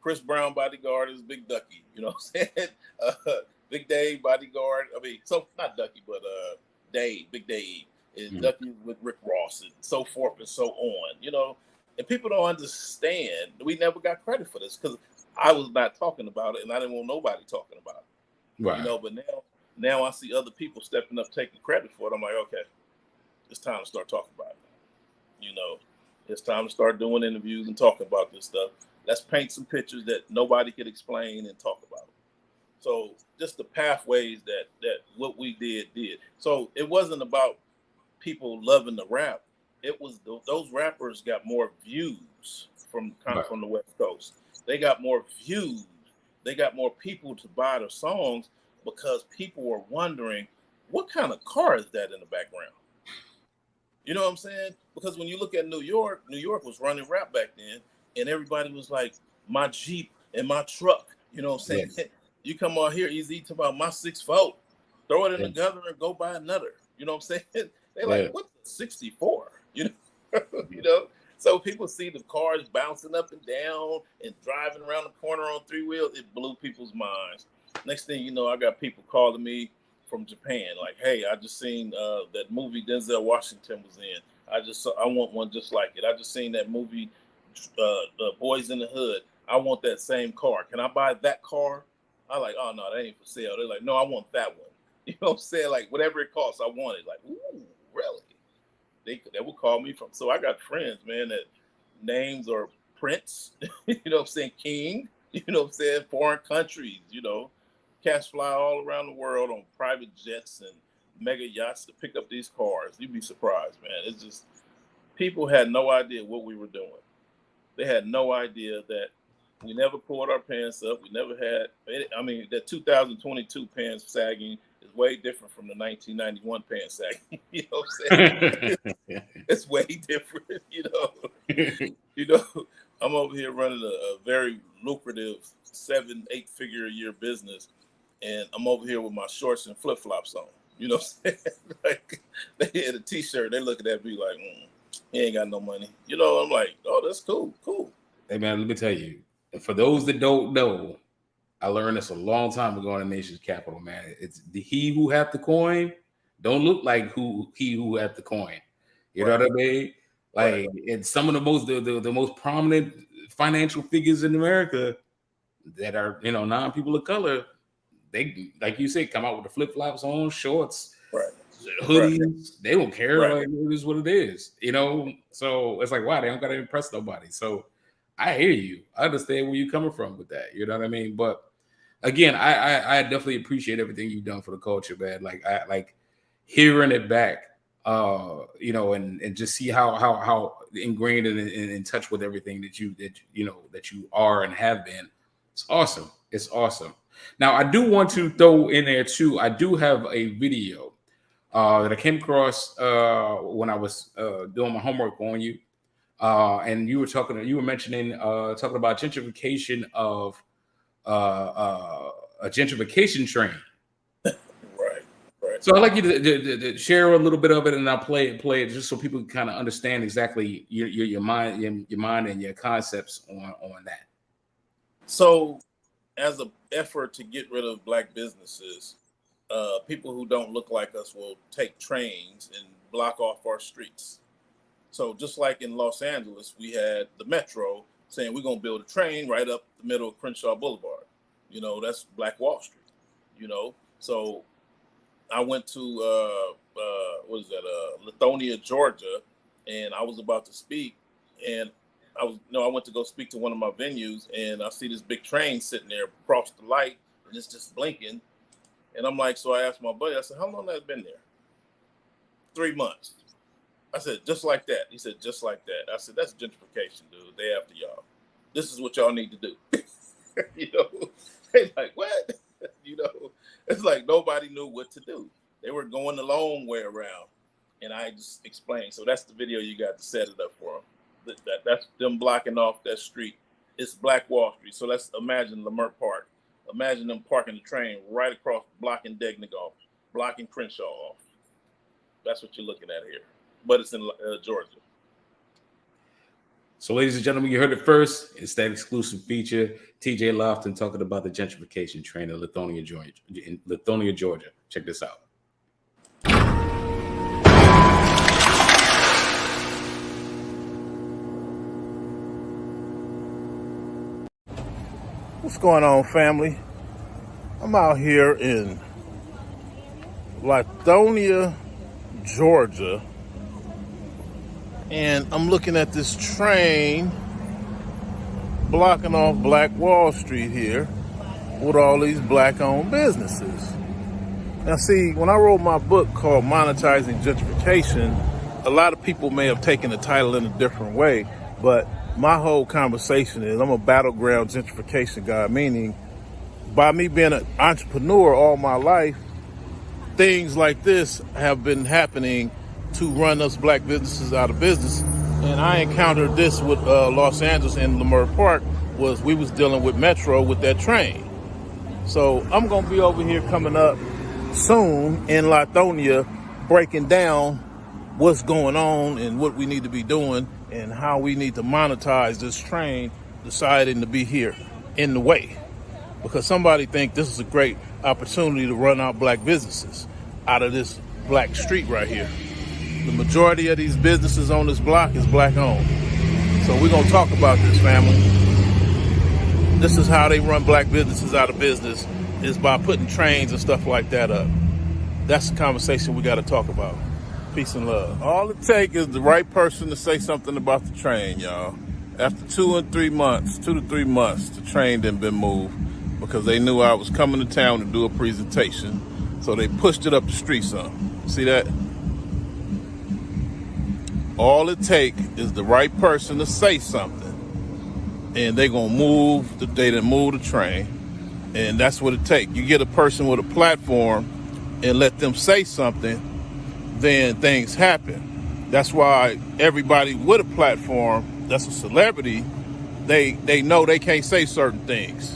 Chris Brown bodyguard is Big Ducky. You know what I'm saying? Big Dave bodyguard. I mean, so not Ducky, but Dave, Big Dave. And Ducky with Rick Ross and so forth and so on. And people don't understand. We never got credit for this because I was not talking about it and I didn't want nobody talking about it. Right. But now I see other people stepping up, taking credit for it. I'm like, okay, it's time to start talking about it. It's time to start doing interviews and talking about this stuff. Let's paint some pictures that nobody could explain and talk about. So just the pathways that what we did. So it wasn't about people loving the rap. It was those rappers got more views from the West Coast. They got more views. They got more people to buy their songs because people were wondering what kind of car is that in the background. You know what I'm saying? Because when you look at New York was running rap back then, and everybody was like, my Jeep and my truck. You know what I'm saying? Yes. You come out here, easy to about my 6'4", throw it in the gutter and go buy another. You know what I'm saying? They're like, what's the 64? So people see the cars bouncing up and down and driving around the corner on three wheels. It blew people's minds. Next thing you know, I got people calling me from Japan, like, hey, I just seen that movie Denzel Washington was in. I want one just like it. I just seen that movie, the Boys in the Hood. I want that same car. Can I buy that car? I like, oh no, that ain't for sale. They're like, no, I want that one. You know what I'm saying? Like whatever it costs, I want it. Like, ooh, really? They would call me from. So I got friends, man, that names are Prince. You know what I'm saying? King. You know what I'm saying? Foreign countries. Cats fly all around the world on private jets and mega yachts to pick up these cars. You'd be surprised, man. It's just people had no idea what we were doing. They had no idea that we never pulled our pants up. We never had. I mean, that 2022 pants sagging is way different from the 1991 pants sagging. You know what I'm saying? It's way different. I'm over here running a very lucrative 7-8 figure a year business. And I'm over here with my shorts and flip flops on. You know what I'm saying? Like they had a t-shirt. They looking at me like, he ain't got no money. I'm like, oh, that's cool. Hey man, let me tell you. For those that don't know, I learned this a long time ago in the nation's capital, man. It's the he who hath the coin don't look like he who hath the coin. You know what I mean? Like it's some of the most prominent financial figures in America that are non-people of color. They, like you say, come out with the flip flops on, shorts, hoodies. Right. They don't care. Right. Like it is what it is, So it's like, wow, they don't got to impress nobody. So I hear you. I understand where you're coming from with that. You know what I mean? But again, I definitely appreciate everything you've done for the culture, man. Like I like hearing it back, and just see how ingrained and in touch with everything that you are and have been. It's awesome. It's awesome. Now, I do want to throw in there, too, I do have a video that I came across when I was doing my homework on you. And you were mentioning talking about gentrification of a gentrification train. Right. So I'd like you to share a little bit of it, and I'll play it just so people can kind of understand exactly your mind and your concepts on that. So as an effort to get rid of Black businesses, people who don't look like us will take trains and block off our streets. So just like in Los Angeles, we had the Metro saying we're going to build a train right up the middle of Crenshaw Boulevard. You know, that's Black Wall Street, you know. So I went to, what is that, Lithonia, Georgia, and I was about to speak. And I went to go speak to one of my venues, and I see this big train sitting there across the light, and it's just blinking. And I'm like, so I asked my buddy, I said, how long has it been there? 3 months. I said, just like that. He said, just like that. I said, that's gentrification, dude. They after y'all. This is what y'all need to do. You know, they like, what? You know, it's like nobody knew what to do. They were going the long way around. And I just explained. So that's the video you got to set it up for them. That's them blocking off that street. It's Black Wall Street. So let's imagine Lamert Park. Imagine them parking the train right across, blocking Degnick off, blocking Crenshaw off. That's what you're looking at here. But it's in Georgia. So, ladies and gentlemen, you heard it first. It's that exclusive feature. TJ Loftin talking about the gentrification train in Lithonia, Georgia. Check this out. What's going on, family? I'm out here in Lithonia, Georgia, and I'm looking at this train blocking off Black Wall Street here with all these black-owned businesses. Now, see, when I wrote my book called Monetizing Gentrification, a lot of people may have taken the title in a different way, but my whole conversation is I'm a battleground gentrification guy, meaning by me being an entrepreneur all my life, things like this have been happening to run us black businesses out of business. And I encountered this with Los Angeles and Lamert Park, was we was dealing with Metro with that train. So I'm going to be over here coming up soon in Lithonia, breaking down what's going on and what we need to be doing and how we need to monetize this train deciding to be here in the way. Because somebody think this is a great opportunity to run out black businesses out of this black street right here. The majority of these businesses on this block is black owned. So we're going to talk about this, family. This is how they run black businesses out of business, is by putting trains and stuff like that up. That's the conversation we got to talk about. Peace and love. All it takes is the right person to say something about the train, y'all. After 2 to 3 months, the train didn't been moved because they knew I was coming to town to do a presentation. So they pushed it up the street some. See that? All it takes is the right person to say something, and they gonna move. They didn't move the train, and that's what it takes. You get a person with a platform and let them say something, then things happen. That's why everybody with a platform that's a celebrity, they know they can't say certain things.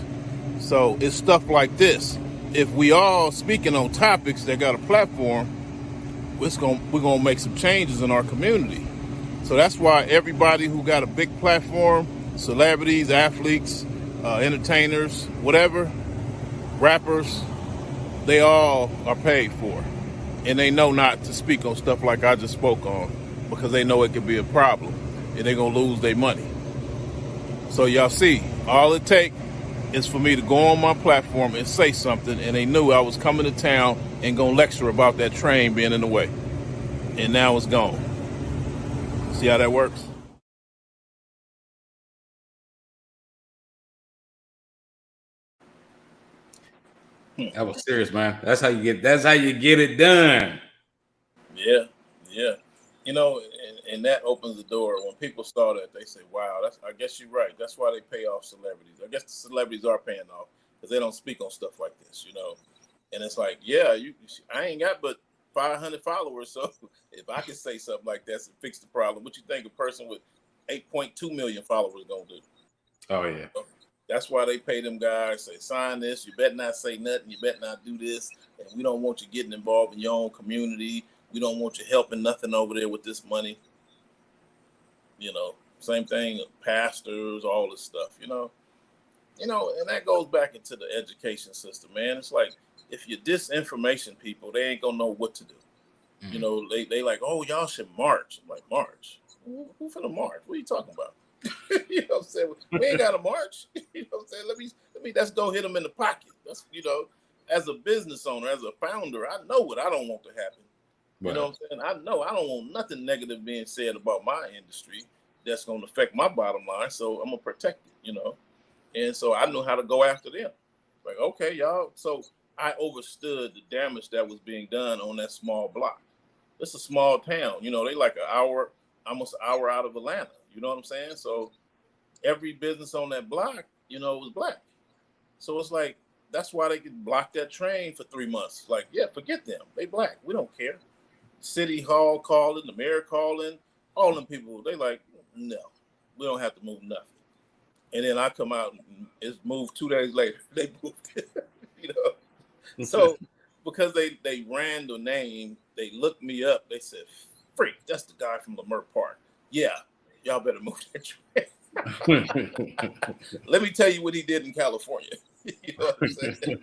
So it's stuff like this. If we all speaking on topics that got a platform, we're gonna make some changes in our community. So that's why everybody who got a big platform, celebrities, athletes, entertainers, whatever, rappers, they all are paid for. And they know not to speak on stuff like I just spoke on because they know it could be a problem and they're going to lose their money. So y'all see, all it takes is for me to go on my platform and say something, and they knew I was coming to town and going to lecture about that train being in the way. And now it's gone. See how that works? That was serious, man. That's how you get it done. Yeah. You know, and that opens the door. When people saw that, they say, wow, I guess you're right. That's why they pay off celebrities. I guess the celebrities are paying off because they don't speak on stuff like this, you know. And it's like, yeah, I ain't got but 500 followers. So if I can say something like that and fix the problem, what you think a person with 8.2 million followers going to do? Oh, yeah. So that's why they pay them guys, say, sign this. You better not say nothing. You better not do this. And we don't want you getting involved in your own community. We don't want you helping nothing over there with this money. You know, same thing, pastors, all this stuff, you know, and that goes back into the education system, man. It's like if you disinformation people, they ain't gonna know what to do. You know, they like, oh, y'all should march. I'm like, march? Who finna march? What are you talking about? You know what I'm saying? We ain't got to march. You know what I'm saying? Let me let's go hit them in the pocket. That's, you know, as a business owner, as a founder, I know what I don't want to happen. You know what I'm saying? I know I don't want nothing negative being said about my industry that's going to affect my bottom line. So I'm gonna protect it, you know. And so I knew how to go after them. Like, okay, y'all. So I understood the damage that was being done on that small block. It's a small town, you know. They like an hour, almost an hour out of Atlanta. You know what I'm saying? So every business on that block, you know, was black. So it's like, that's why they could block that train for 3 months. Like, yeah, forget them. They black. We don't care. City Hall calling, the mayor calling, all them people, they like, no, we don't have to move nothing. And then I come out and it's moved 2 days later. They moved it, you know. So because they ran the name, they looked me up. They said, freak, that's the guy from Lamert Park. Yeah, y'all better move that train. Let me tell you what he did in California. You know what I'm saying?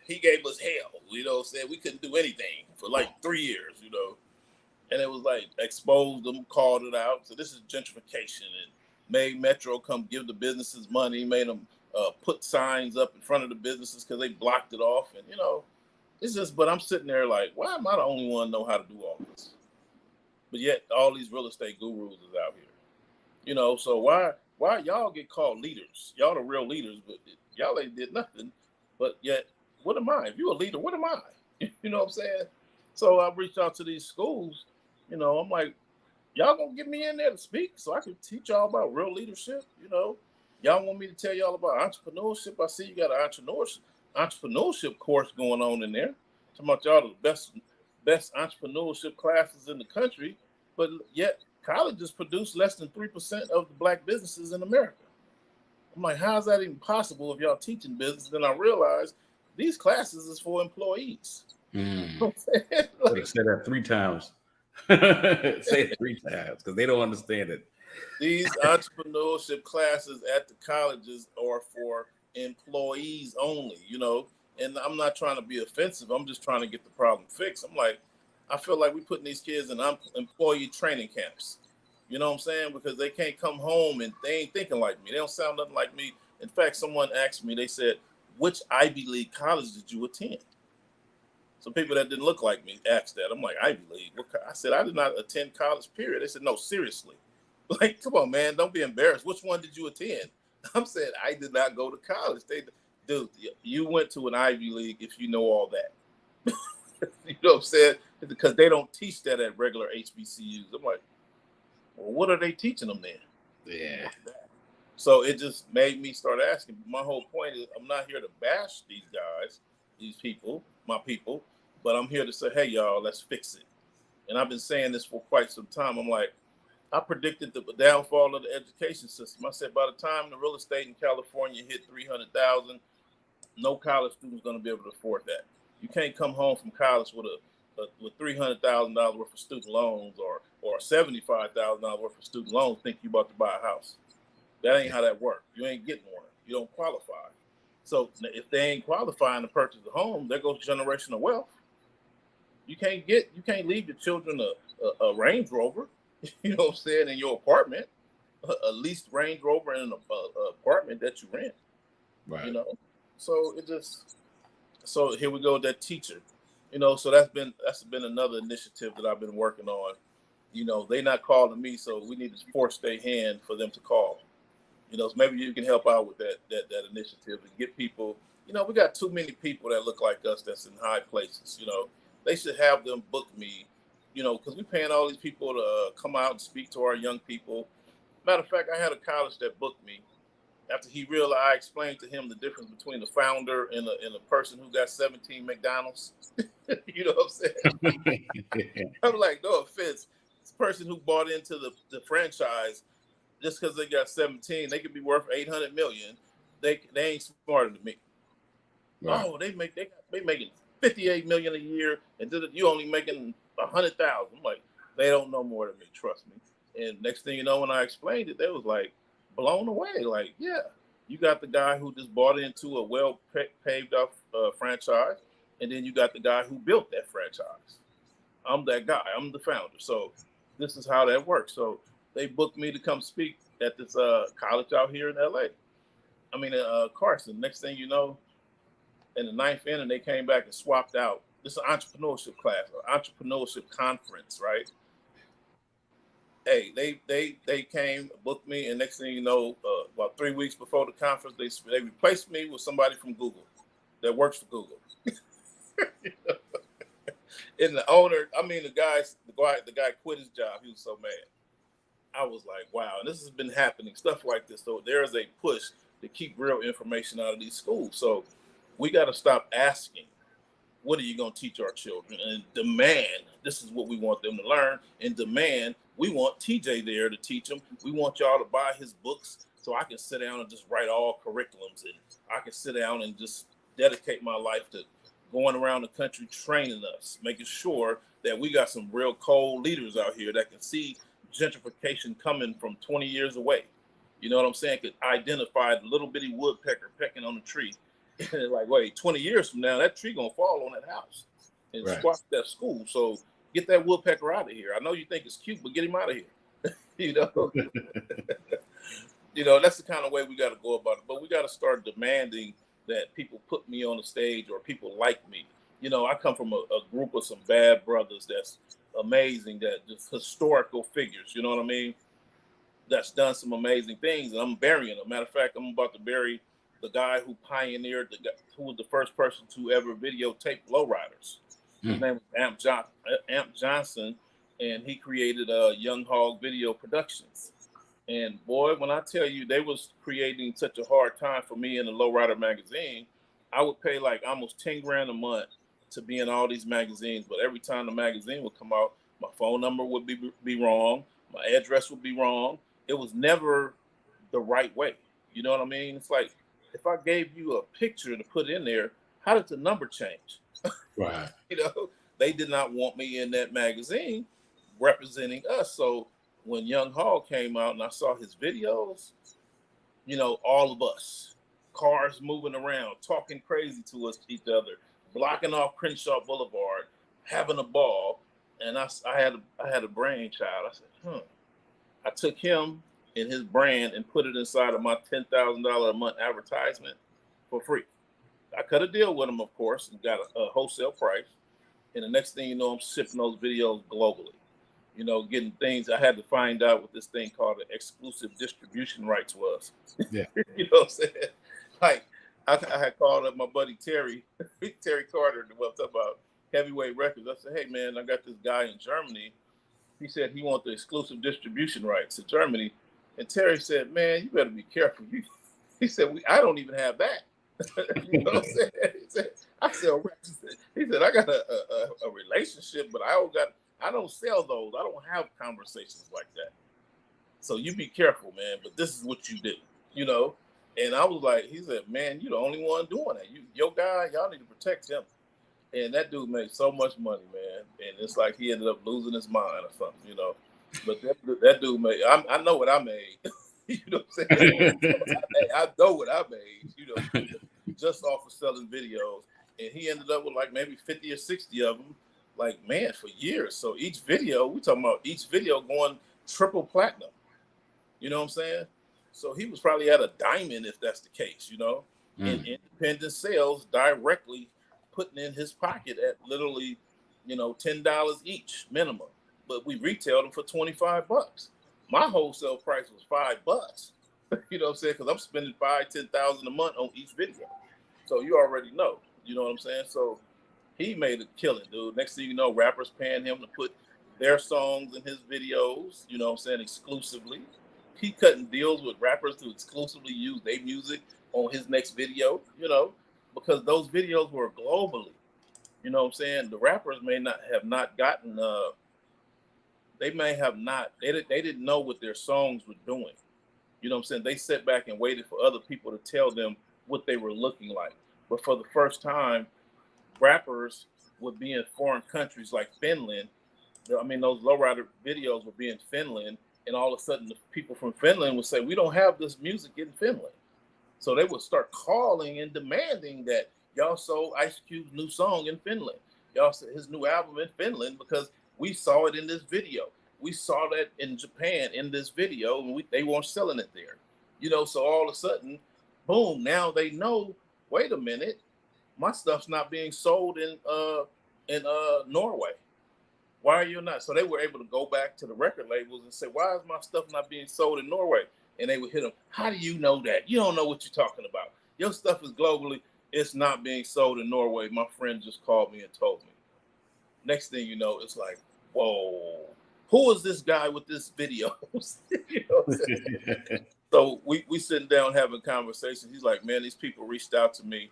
He gave us hell. You know what I'm saying? We couldn't do anything for like 3 years, you know. And it was like exposed them, called it out. So this is gentrification, and made Metro come give the businesses money, made them put signs up in front of the businesses because they blocked it off. And, you know, it's just, but I'm sitting there like, why am I the only one know how to do all this? But yet all these real estate gurus is out here. You know, so why y'all get called leaders? Y'all the real leaders, but y'all ain't did nothing. But yet, what am I? If you're a leader, what am I? You know what I'm saying? So I reached out to these schools. You know, I'm like, y'all gonna get me in there to speak so I can teach y'all about real leadership. You know, y'all want me to tell y'all about entrepreneurship? I see you got an entrepreneurship course going on in there. Talking about y'all the best entrepreneurship classes in the country, but yet colleges produce less than 3% of the black businesses in America. I'm like, how is that even possible if y'all teaching business? Then I realized these classes is for employees. You know what I'm saying? Like, say that 3 times. Say it 3 times because they don't understand it. These entrepreneurship classes at the colleges are for employees only, you know. And I'm not trying to be offensive. I'm just trying to get the problem fixed. I'm like, I feel like we're putting these kids in employee training camps. You know what I'm saying? Because they can't come home and they ain't thinking like me. They don't sound nothing like me. In fact, someone asked me, they said, which Ivy League college did you attend? Some people that didn't look like me asked that. I'm like, Ivy League? I said, I did not attend college, period. They said, no, seriously. Like, come on, man, don't be embarrassed. Which one did you attend? I'm saying, I did not go to college. Dude, you went to an Ivy League if you know all that. You know what I'm saying? Because they don't teach that at regular HBCUs. I'm like, well, what are they teaching them then? Yeah. So it just made me start asking. My whole point is I'm not here to bash these guys, these people, my people, but I'm here to say, hey, y'all, let's fix it. And I've been saying this for quite some time. I'm like, I predicted the downfall of the education system. I said by the time the real estate in California hit 300,000, no college student is going to be able to afford that. You can't come home from college with $300,000 worth of student loans or $75,000 worth of student loans, think you about to buy a house. That ain't how that works. You ain't getting one. You don't qualify. So if they ain't qualifying to purchase a home, there goes generational wealth. You can't leave your children a Range Rover, you know what I'm saying, in your apartment, a leased Range Rover in an apartment that you rent. Right. You know, so here we go with that teacher. You know, so that's been another initiative that I've been working on. You know, they not calling me, so we need to force their hand for them to call. You know, so maybe you can help out with that initiative and get people. You know, we got too many people that look like us that's in high places. You know, they should have them book me. You know, because we're paying all these people to come out and speak to our young people. Matter of fact, I had a college that booked me after he realized I explained to him the difference between the founder and a person who got 17 McDonald's. You know what I'm saying? I'm like, no offense. This person who bought into the franchise, just because they got 17, they could be worth 800 million. They ain't smarter than me. Right. Oh, they making 58 million a year, and you only making 100,000. I'm like, they don't know more than me. Trust me. And next thing you know, when I explained it, they was like blown away. Like, yeah, You got the guy who just bought into a well paved off franchise, and then you got the guy who built that franchise. I'm that guy. I'm the founder. So this is how that works. So they booked me to come speak at this college out here in LA. I mean, Carson. Next thing you know, in the ninth inning, they came back and swapped out. This is an entrepreneurship class, an entrepreneurship conference, right? Hey, they came, booked me, and next thing you know, about 3 weeks before the conference, they replaced me with somebody from Google that works for Google. And the owner, I mean, the guy quit his job. He was so mad. I was like, wow. And this has been happening, stuff like this. So there is a push to keep real information out of these schools. So we got to stop asking, what are you going to teach our children? And demand, this is what we want them to learn. And demand, we want TJ there to teach them. We want y'all to buy his books so I can sit down and just write all curriculums. And I can sit down and just dedicate my life to going around the country training us, making sure that we got some real cold leaders out here that can see gentrification coming from 20 years away. You know what I'm saying? Could identify the little bitty woodpecker pecking on the tree. And like, wait, 20 years from now, that tree gonna fall on that house and squash that school. So get that woodpecker out of here. I know you think it's cute, but get him out of here. You know, you know, that's the kind of way we got to go about it. But we got to start demanding that people put me on the stage or people like me. You know, I come from a group of some bad brothers that's amazing, that just historical figures, you know what I mean? That's done some amazing things, and I'm burying them. Matter of fact, I'm about to bury the guy who pioneered, who was the first person to ever videotape lowriders. His name was Amp Johnson, and he created Young Hog Video Productions. And boy, when I tell you they was creating such a hard time for me in the Lowrider magazine, I would pay like almost 10 grand a month to be in all these magazines. But every time the magazine would come out, my phone number would be wrong. My address would be wrong. It was never the right way. You know what I mean? It's like, if I gave you a picture to put in there, how did the number change? Right. You know, they did not want me in that magazine representing us. So when Young Hog came out and I saw his videos, you know, all of us, cars moving around, talking crazy to each other, blocking off Crenshaw Boulevard, having a ball. And I had a brainchild. I said, I took him and his brand and put it inside of my $10,000 a month advertisement for free. I cut a deal with him, of course, and got a wholesale price. And the next thing you know, I'm shipping those videos globally. You know, getting things. I had to find out what this thing called an exclusive distribution rights was. Yeah. You know what I'm saying? Like, I had called up my buddy Terry Carter, what I'm talking about, Heavyweight Records. I said, hey, man, I got this guy in Germany. He said he wants the exclusive distribution rights in Germany. And Terry said, man, you better be careful. He said, I don't even have that. You know what I'm saying? I sell records. He said, I got a relationship, but I don't sell those. I don't have conversations like that. So you be careful, man. But this is what you do, you know? And I was like, he said, man, you're the only one doing that. Your guy, y'all need to protect him. And that dude made so much money, man. And it's like he ended up losing his mind or something, you know? But that dude made, I know what I made. You know what I'm saying? I know what I made, you know, just off of selling videos. And he ended up with like maybe 50 or 60 of them, like, man, for years. So each video, we talking about each video going triple platinum. You know what I'm saying? So he was probably at a diamond if that's the case, you know, in independent sales directly putting in his pocket at literally, you know, $10 each minimum. But we retailed them for $25. My wholesale price was $5. You know what I'm saying? Because I'm spending $5,000-$10,000 a month on each video. So you already know. You know what I'm saying? So he made a killing, dude. Next thing you know, rappers paying him to put their songs in his videos, you know what I'm saying, exclusively. He cutting deals with rappers to exclusively use their music on his next video, you know, because those videos were globally. You know what I'm saying? The rappers may not have gotten, they didn't know what their songs were doing. You know what I'm saying? They sat back and waited for other people to tell them what they were looking like. But for the first time, rappers would be in foreign countries like Finland. I mean, those lowrider videos would be in Finland, and all of a sudden the people from Finland would say, we don't have this music in Finland. So they would start calling and demanding that y'all sold Ice Cube's new song in Finland. Y'all said his new album in Finland because we saw it in this video. We saw that in Japan in this video, and they weren't selling it there. You know, so all of a sudden, boom, now they know, wait a minute, my stuff's not being sold in Norway. Why are you not? So they were able to go back to the record labels and say, why is my stuff not being sold in Norway? And they would hit them, how do you know that? You don't know what you're talking about. Your stuff is globally, it's not being sold in Norway. My friend just called me and told me. Next thing you know, it's like, whoa, who is this guy with this video? You know what I'm saying? So we sitting down having conversations. He's like, man, these people reached out to me.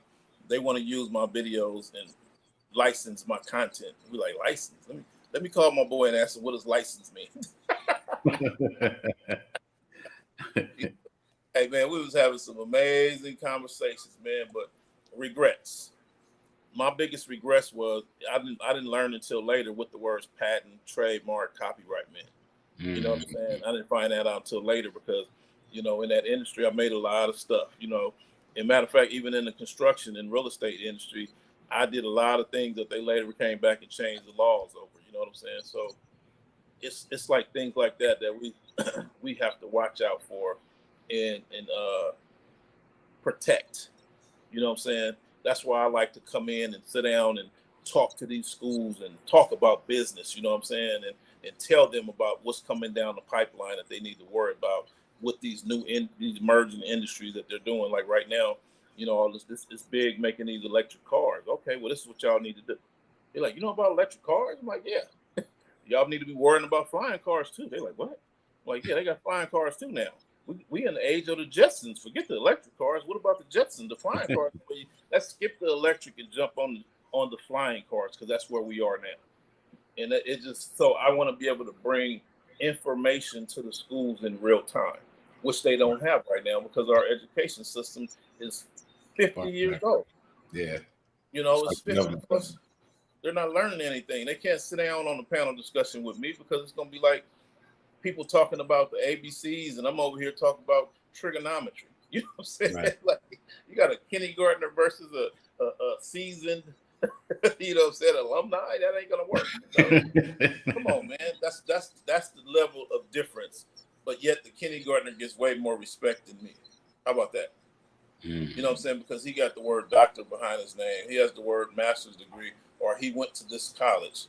They want to use my videos and license my content. We like, license? Let me call my boy and ask him, what does license mean? Hey, man, we was having some amazing conversations, man, but regrets. My biggest regrets was I didn't learn until later what the words patent, trademark, copyright meant. You know what I'm saying? I didn't find that out until later because, you know, in that industry, I made a lot of stuff, you know. As a matter of fact, even in the construction and real estate industry, I did a lot of things that they later came back and changed the laws over. You know what I'm saying? So it's like things like that we we have to watch out for and protect. You know what I'm saying? That's why I like to come in and sit down and talk to these schools and talk about business. You know what I'm saying? And tell them about what's coming down the pipeline that they need to worry about with these these emerging industries that they're doing. Like right now, you know, all this big making these electric cars. Okay, well, this is what y'all need to do. They're like, you know about electric cars? I'm like, yeah. Y'all need to be worrying about flying cars too. They're like, what? I'm like, yeah, they got flying cars too now. We in the age of the Jetsons. Forget the electric cars. What about the Jetsons, the flying cars? Let's skip the electric and jump on the flying cars because that's where we are now. And it just, so I want to be able to bring information to the schools in real time, which they don't have right now because our education system is 50 years old. Yeah. You know, it's 50 plus. They're not learning anything. They can't sit down on a panel discussion with me because it's going to be like people talking about the ABCs and I'm over here talking about trigonometry. You know what I'm saying? Right. Like you got a kindergartner versus a seasoned, you know what I'm saying, alumni. That ain't gonna work. So, come on, man. That's the level of difference. But yet the kindergartner gets way more respect than me. How about that? You know what I'm saying? Because he got the word doctor behind his name. He has the word master's degree, or he went to this college.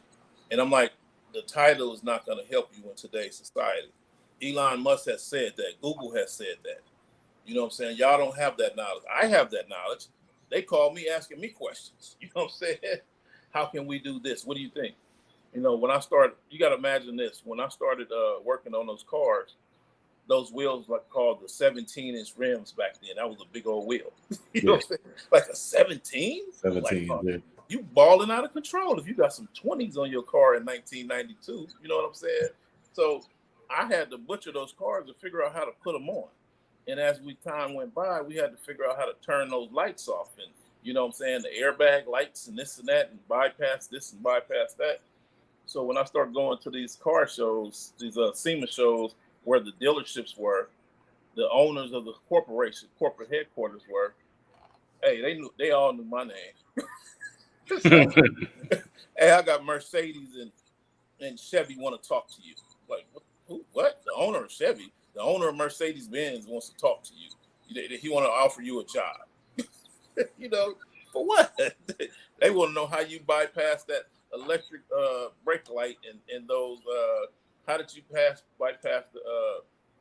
And I'm like, the title is not going to help you in today's society. Elon Musk has said that. Google has said that. You know what I'm saying? Y'all don't have that knowledge. I have that knowledge. They call me asking me questions. You know what I'm saying? How can we do this? What do you think? You know, when I started, you got to imagine this. When I started working on those cars, those wheels like called the 17-inch rims back then. That was a big old wheel. You know what I'm saying? Like a 17? 17, like, yeah. You balling out of control if you got some 20s on your car in 1992. You know what I'm saying? So I had to butcher those cars to figure out how to put them on. And as time went by, we had to figure out how to turn those lights off. And you know what I'm saying? The airbag lights and this and that and bypass this and bypass that. So when I started going to these car shows, these SEMA shows, where the dealerships were, the owners of the corporation, corporate headquarters were, hey, they all knew my name. Hey, I got Mercedes and Chevy want to talk to you. Like, what? The owner of Chevy, the owner of Mercedes-Benz wants to talk to you. He want to offer you a job. You know, for what? They want to know how you bypass that electric brake light and those, how did you bypass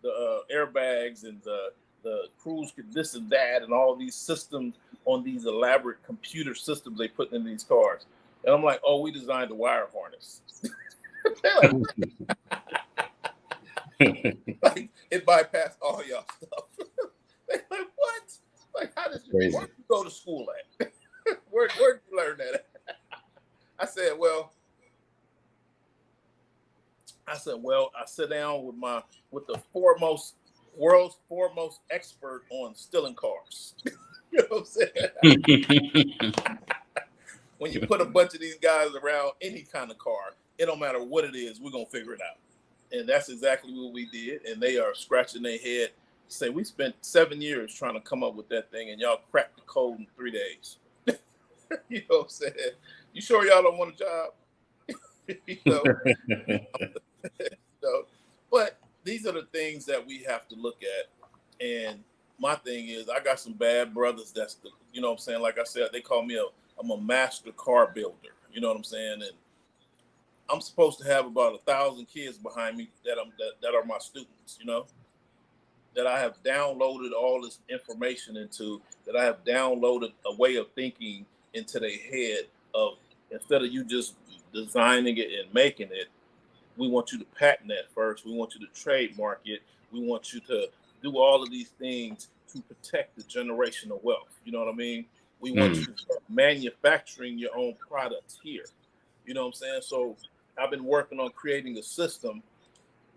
the airbags and the cruise this and that and all these systems on these elaborate computer systems they put in these cars. And I'm like, oh, we designed a wire harness. Like it bypassed all y'all stuff. They're like, what? Like, how did where did you go to school at? Where did you learn that at? I said, well, I sit down with the world's foremost expert on stealing cars. You know what I'm saying? When you put a bunch of these guys around any kind of car, it don't matter what it is, we're gonna figure it out. And that's exactly what we did. And they are scratching their head say we spent 7 years trying to come up with that thing, and y'all cracked the code in 3 days. You know what I'm saying? You sure y'all don't want a job? you know, you know, but these are the things that we have to look at. And my thing is, I got some bad brothers. That's the, you know what I'm saying? Like I said, they call me I'm a master car builder. You know what I'm saying? And I'm supposed to have about 1,000 kids behind me that are my students. You know, that I have downloaded all this information into. That I have downloaded a way of thinking into their head of, instead of you just designing it and making it, we want you to patent that first. We want you to trademark it. We want you to do all of these things to protect the generational wealth. You know what I mean? We want you to start manufacturing your own products here. You know what I'm saying? So I've been working on creating a system,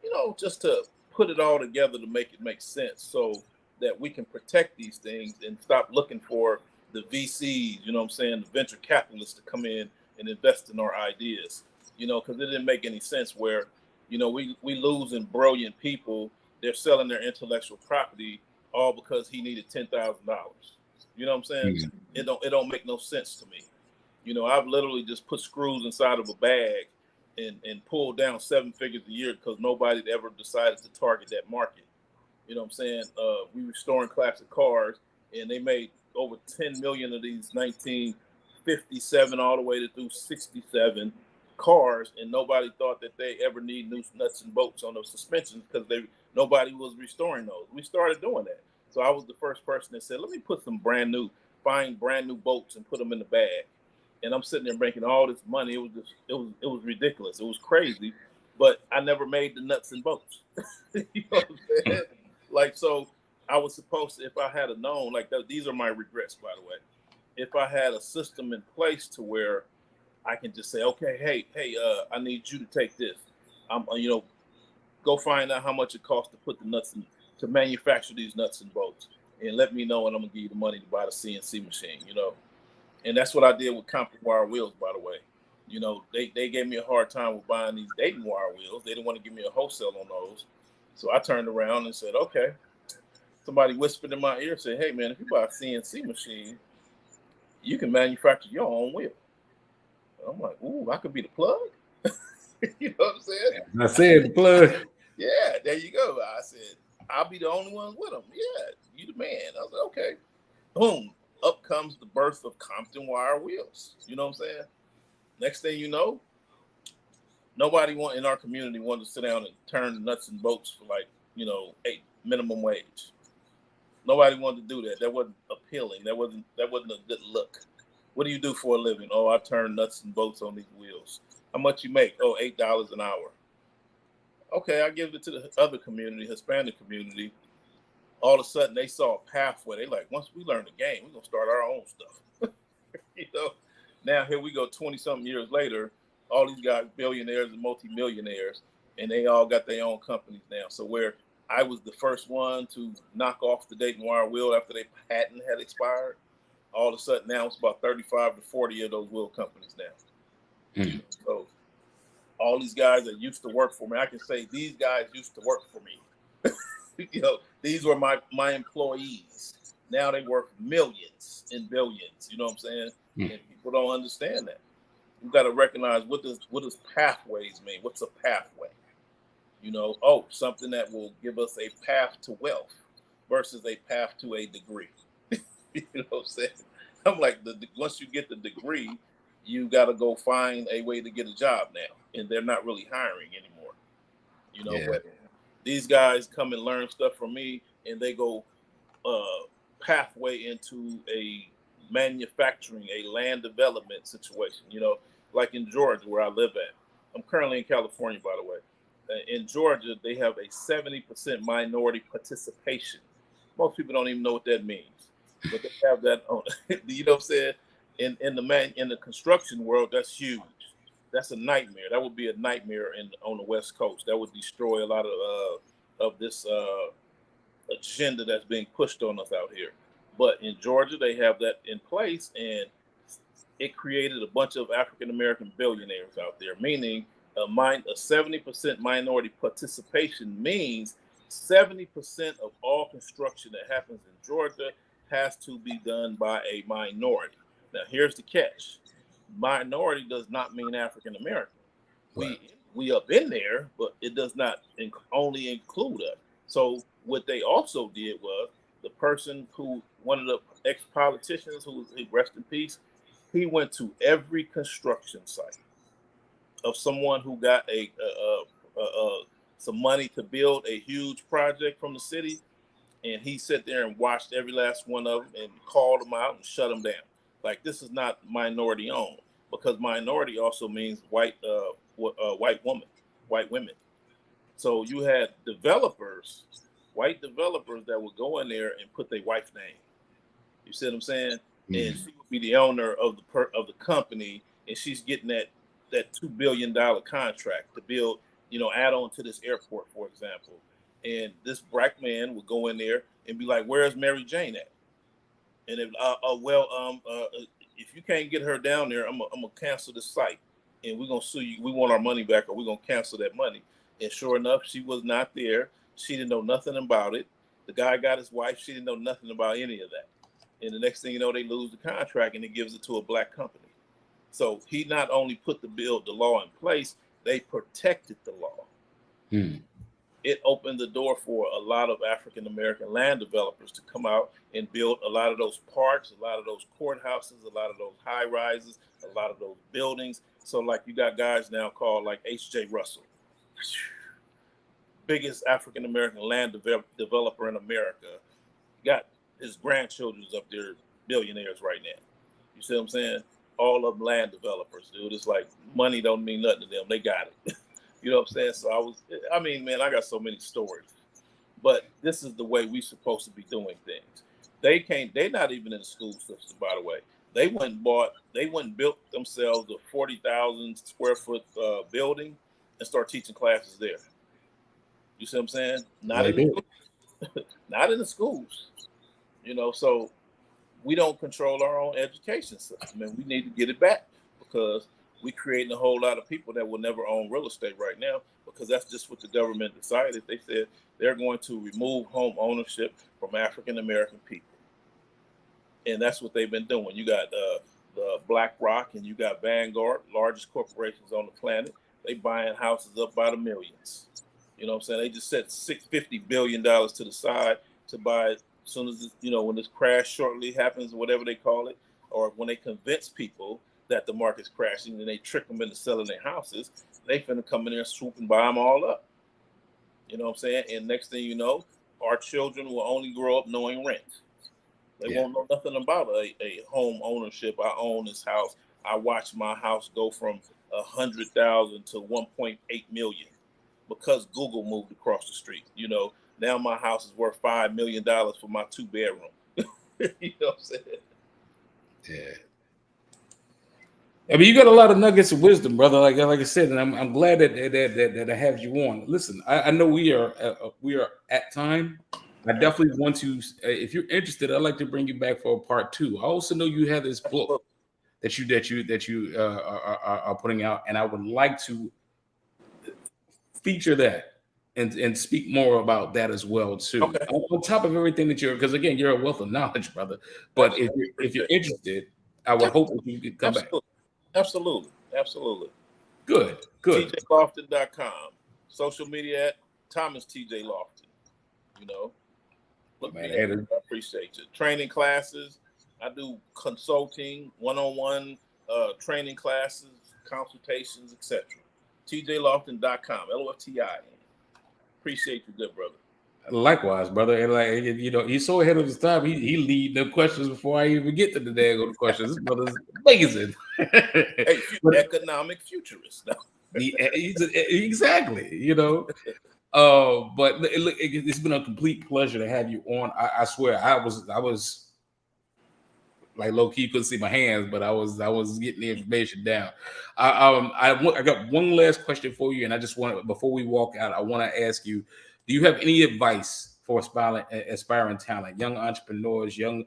you know, just to put it all together to make it make sense so that we can protect these things and stop looking for the VCs, you know what I'm saying, the venture capitalists to come in and invest in our ideas, you know, because it didn't make any sense where, you know, we losing brilliant people. They're selling their intellectual property all because he needed $10,000. You know what I'm saying? It don't make no sense to me. You know, I've literally just put screws inside of a bag and pulled down 7 figures a year because nobody ever decided to target that market. You know what I'm saying? We restoring classic cars, and they made over 10 million of these 1957 all the way to through 67 cars, and nobody thought that they ever need new nuts and bolts on those suspensions because nobody was restoring those. We started doing that. So I was the first person that said, let me put some brand new bolts and put them in the bag. And I'm sitting there making all this money. It was ridiculous. It was crazy, but I never made the nuts and bolts. You know what I'm saying? Like, so I was supposed to, if I had known, like these are my regrets, by the way. If I had a system in place to where I can just say, okay, hey, I need you to take this. You know, go find out how much it costs to put the nuts in, to manufacture these nuts and bolts, and let me know, and I'm gonna give you the money to buy the CNC machine. You know, and that's what I did with Compton wire wheels, by the way. You know, they gave me a hard time with buying these Dayton wire wheels. They didn't want to give me a wholesale on those, so I turned around and said, okay. Somebody whispered in my ear, said, hey man, if you buy a CNC machine, you can manufacture your own wheel. And I'm like, ooh, I could be the plug. You know what I'm saying? I said the plug. Yeah, there you go. I said, I'll be the only one with them. Yeah, you the man. I was like, okay. Boom. Up comes the birth of Compton wire wheels. You know what I'm saying? Next thing you know, nobody in our community wanted to sit down and turn nuts and bolts for like, you know, minimum wage. Nobody wanted to do that. That wasn't appealing. That wasn't a good look. What do you do for a living? Oh, I turn nuts and bolts on these wheels. How much you make? Oh, $8 an hour. Okay, I give it to the other community, Hispanic community. All of a sudden, they saw a pathway. They like, once we learn the game, we're gonna start our own stuff. You know. Now here we go, 20-something years later. All these guys, billionaires and multimillionaires, and they all got their own companies now. So where I was the first one to knock off the Dayton wire wheel after their patent had expired, all of a sudden now it's about 35 to 40 of those wheel companies now. So all these guys that used to work for me, I can say these guys used to work for me. You know, these were my employees. Now they worth millions and billions. You know what I'm saying? And people don't understand that. You got to recognize what does pathways mean? What's a pathway? You know, something that will give us a path to wealth versus a path to a degree. You know what I'm saying? I'm like, once you get the degree, you got to go find a way to get a job now, and they're not really hiring anymore. You know, but these guys come and learn stuff from me, and they go pathway into a manufacturing, a land development situation. You know, like in Georgia, where I live at. I'm currently in California, by the way. In Georgia, they have a 70% minority participation. Most people don't even know what that means, but they have that on. You know what I'm saying? In the construction world, that's huge. That's a nightmare. That would be a nightmare on the West Coast. That would destroy a lot of this agenda that's being pushed on us out here. But in Georgia, they have that in place, and it created a bunch of African American billionaires out there. Meaning, a 70% minority participation means 70% of all construction that happens in Georgia has to be done by a minority. Now, here's the catch: minority does not mean African American. Right. We up in there, but it does not only include us. So what they also did was the person who, one of the ex-politicians who rest in peace, he went to every construction site of someone who got some money to build a huge project from the city, and he sat there and watched every last one of them and called them out and shut them down. Like, this is not minority owned, because minority also means white women. So you had developers, white developers, that would go in there and put their wife's name. You see what I'm saying? And she would be the owner of the company, and she's getting that $2 billion contract to build, add on to this airport, for example. And this black man would go in there and be like, "Where's Mary Jane at?" And if if you can't get her down there, I'm gonna cancel the site, and we're gonna sue you. We want our money back, or we're gonna cancel that money. And sure enough, she was not there. She didn't know nothing about it. The guy got his wife. She didn't know nothing about any of that. And the next thing you know, they lose the contract, and he gives it to a black company. So he not only put the law in place, they protected the law. It opened the door for a lot of African American land developers to come out and build a lot of those parks, a lot of those courthouses, a lot of those high rises, a lot of those buildings. So like, you got guys now called like H.J. Russell, biggest African American land developer in America. Got his grandchildren's up there, billionaires right now. You see what I'm saying? All of them land developers, dude. It's like, money don't mean nothing to them. They got it. You know what I'm saying? So I got so many stories. But this is the way we're supposed to be doing things. They're not even in the school system, by the way. They went and built themselves a 40,000 square foot building and start teaching classes there. You see what I'm saying? Not in the schools. So we don't control our own education system, and we need to get it back, because we're creating a whole lot of people that will never own real estate right now, because that's just what the government decided. They said they're going to remove home ownership from African American people. And that's what they've been doing. You got the BlackRock and you got Vanguard, largest corporations on the planet. They buying houses up by the millions. You know what I'm saying? They just set $50 billion to the side to buy it as soon as, when this crash shortly happens, whatever they call it, or when they convince people that the market's crashing and they trick them into selling their houses, they finna come in there and swoop and buy them all up. You know what I'm saying? And next thing you know, our children will only grow up knowing rent. They won't know nothing about a home ownership. I own this house. I watched my house go from 100,000 to 1.8 million because Google moved across the street. Now my house is worth $5 million for my 2-bedroom. You know what I'm saying? Yeah. I mean, you got a lot of nuggets of wisdom, brother. Like I said, and I'm glad that I have you on. Listen, I know we are at time. I definitely want to. If you're interested, I'd like to bring you back for a part 2. I also know you have this book that you are putting out, and I would like to feature that and speak more about that as well too. Okay. On top of everything that because again, you're a wealth of knowledge, brother. But if you're interested, I would hope that you could come back. Absolutely. Good. tjloftin.com. Social media at Thomas TJ Loftin. Look, man, I appreciate you. Training classes. I do consulting, one-on-one training classes, consultations, etc. tjloftin.com. LOFTIN. Appreciate you, good brother. Likewise, brother. And he's so ahead of his time. He lead the questions before I even get to the daggone questions. This brother's amazing. Hey, economic futurist. Exactly. But it's been a complete pleasure to have you on. I swear, I was like low key, couldn't see my hands, but I was getting the information down. I got one last question for you, and I just want, before we walk out, I want to ask you: do you have any advice for aspiring talent, young entrepreneurs, young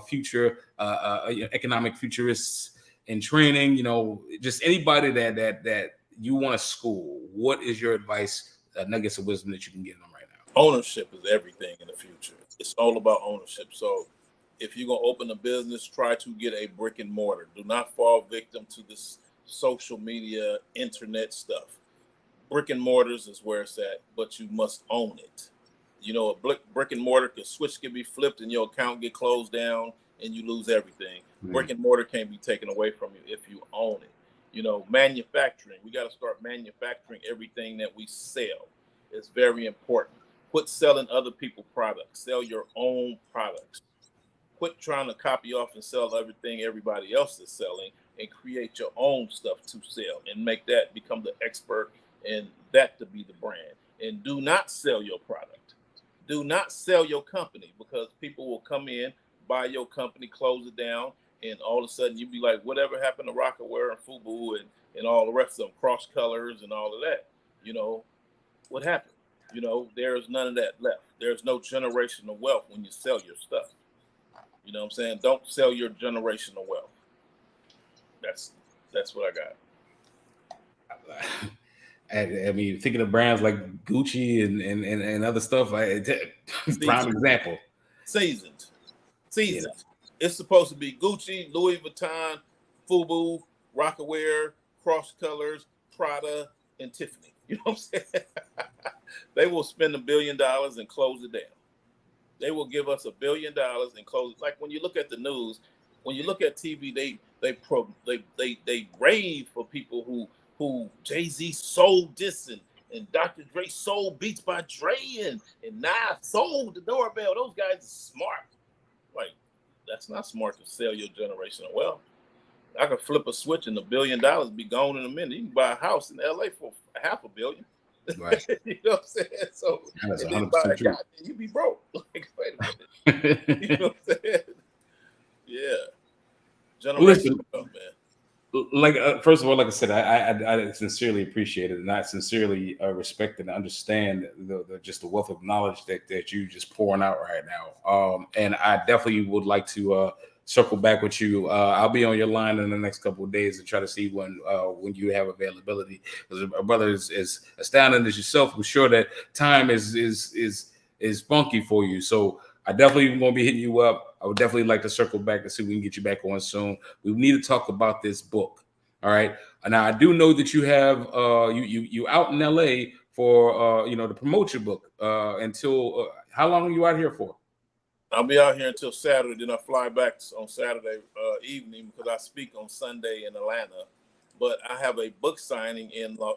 future economic futurists in training? Just anybody that you want to school. What is your advice? Nuggets of wisdom that you can give them right now? ownership is everything in the future. It's all about ownership. So if you're going to open a business, try to get a brick and mortar. Do not fall victim to this social media, internet stuff. Brick and mortars is where it's at, but you must own it. You know, a brick and mortar switch can be flipped and your account get closed down and you lose everything. Brick and mortar can't be taken away from you if you own it. You know, manufacturing, we got to start manufacturing everything that we sell. It's very important. Quit selling other people's products. Sell your own products. Quit trying to copy off and sell everything everybody else is selling, and create your own stuff to sell and make that become the expert and that to be the brand. And do not sell your product. Do not sell your company, because people will come in, buy your company, close it down, and all of a sudden you'd be like, whatever happened to Rockaware and Fubu and all the rest of them, cross colors and all of that? You know, what happened? You know, there's none of that left. There's no generational wealth when you sell your stuff. You know what I'm saying? Don't sell your generational wealth. That's what I got. I mean, thinking of brands like Gucci and other stuff, prime example. Seasoned. Yeah. It's supposed to be Gucci, Louis Vuitton, Fubu, Rockaware, Cross Colors, Prada, and Tiffany. You know what I'm saying? They will spend $1 billion and close it down. They will give us $1 billion and close it. Like when you look at the news, when you look at TV, they rave for people who Jay-Z sold this and Dr. Dre sold Beats by Dre and Nas sold the doorbell. Those guys are smart. Like, that's not smart to sell your generational wealth. I could flip a switch and $1 billion be gone in a minute. You can buy a house in LA for $500 million. Right. You know what I'm saying? So that's and then buy a yacht, and you be broke. Like, wait a minute. You know what I'm saying? Yeah. Generational wealth, man. Like first of all, like I said, I sincerely appreciate it, and I sincerely respect and understand just the wealth of knowledge that you just pouring out right now. And I definitely would like to circle back with you. I'll be on your line in the next couple of days to try to see when you have availability. Because a brother is astounding as yourself. I'm sure that time is funky for you. So I definitely won't be hitting you up. I would definitely like to circle back and see if we can get you back on soon. We need to talk about this book. All right. Now I do know that you have you out in LA for to promote your book until how long are you out here for? I'll be out here until Saturday. Then I fly back on Saturday evening because I speak on Sunday in Atlanta. But I have a book signing in. I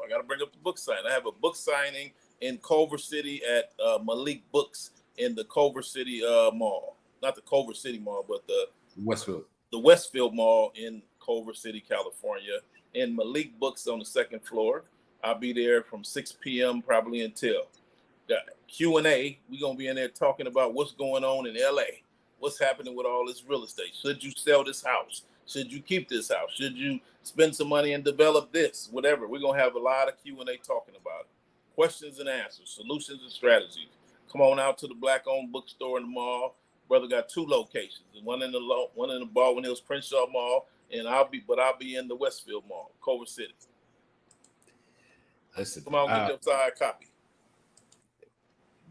got to bring up the book signing. I have a book signing in Culver City at Malik Books in the Culver City Mall. Not the Culver City Mall, but the Westfield Mall in Culver City, California. And Malik Books on the second floor. I'll be there from 6 p.m. probably until Q&A. We're going to be in there talking about what's going on in LA. What's happening with all this real estate? Should you sell this house? Should you keep this house? Should you spend some money and develop this? Whatever. We're going to have a lot of Q&A talking about it. Questions and answers, solutions and strategies. Come on out to the Black-owned bookstore in the mall. Brother got 2 locations. One in the Baldwin Hills Crenshaw Mall, and I'll be in the Westfield Mall, Culver City. Listen, come on, get your side copy.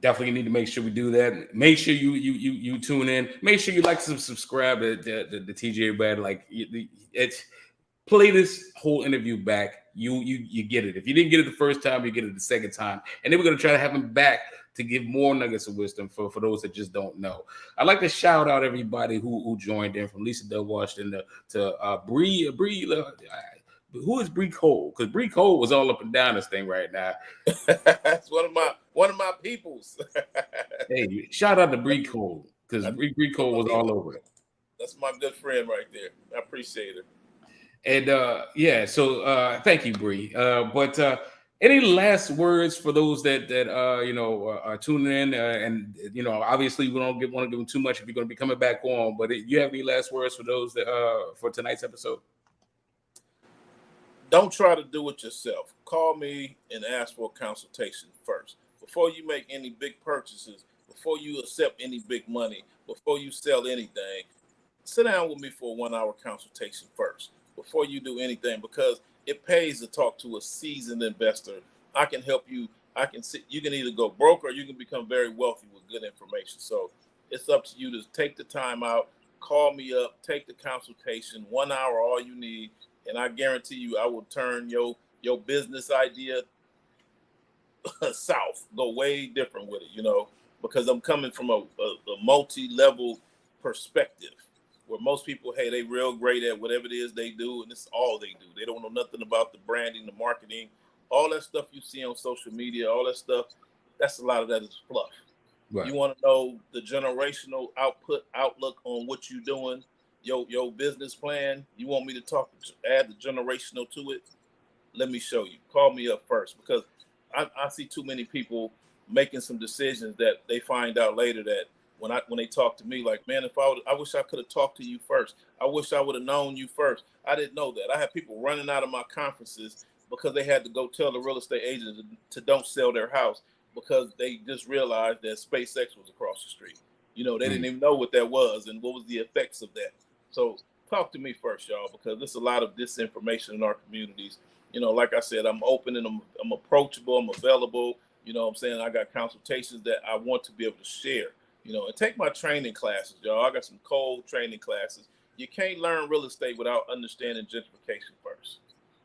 Definitely need to make sure we do that. Make sure you tune in. Make sure you like to subscribe to the TJ Bad. Like it's play this whole interview back. You get it. If you didn't get it the first time, you get it the second time. And then we're gonna try to have him back to give more nuggets of wisdom for those that just don't know. I'd like to shout out everybody who joined in, from Lisa Del Washington to Bree. Who is Bree Cole? Because Bree Cole was all up and down this thing right now. That's one of my peoples. Hey, shout out to Bree Cole, because Bree Cole was all over it. That's my good friend right there. I appreciate it. And so thank you, Bree. But any last words for those that are tuning in? And obviously we don't want to give them too much if you're going to be coming back on. But you have any last words for those that for tonight's episode? Don't try to do it yourself. Call me and ask for a consultation first. Before you make any big purchases, before you accept any big money, before you sell anything, sit down with me for a 1-hour consultation first before you do anything, because it pays to talk to a seasoned investor. I can help you I can see you can either go broke or you can become very wealthy with good information. So it's up to you to take the time out, call me up, take the consultation, 1 hour, all you need. And I guarantee you, I will turn your business idea south, go way different with it, you know, because I'm coming from a multi-level perspective where most people, hey, they real great at whatever it is they do, and it's all they do. They don't know nothing about the branding, the marketing, all that stuff you see on social media, all that stuff. That's a lot of that is fluff. Right. You want to know the generational outlook on what you're doing, your business plan. You want me to add the generational to it? Let me show you. Call me up first, because I see too many people making some decisions that they find out later that when they talk to me, like, man, I wish I could have talked to you first. I wish I would have known you first. I didn't know that. I had people running out of my conferences because they had to go tell the real estate agent to don't sell their house because they just realized that SpaceX was across the street. You know, they didn't even know what that was and what was the effects of that. So talk to me first, y'all, because there's a lot of disinformation in our communities. You know, like I said, I'm open and I'm approachable, I'm available. You know what I'm saying? I got consultations that I want to be able to share, you know, and take my training classes, y'all. I got some cold training classes. You can't learn real estate without understanding gentrification first.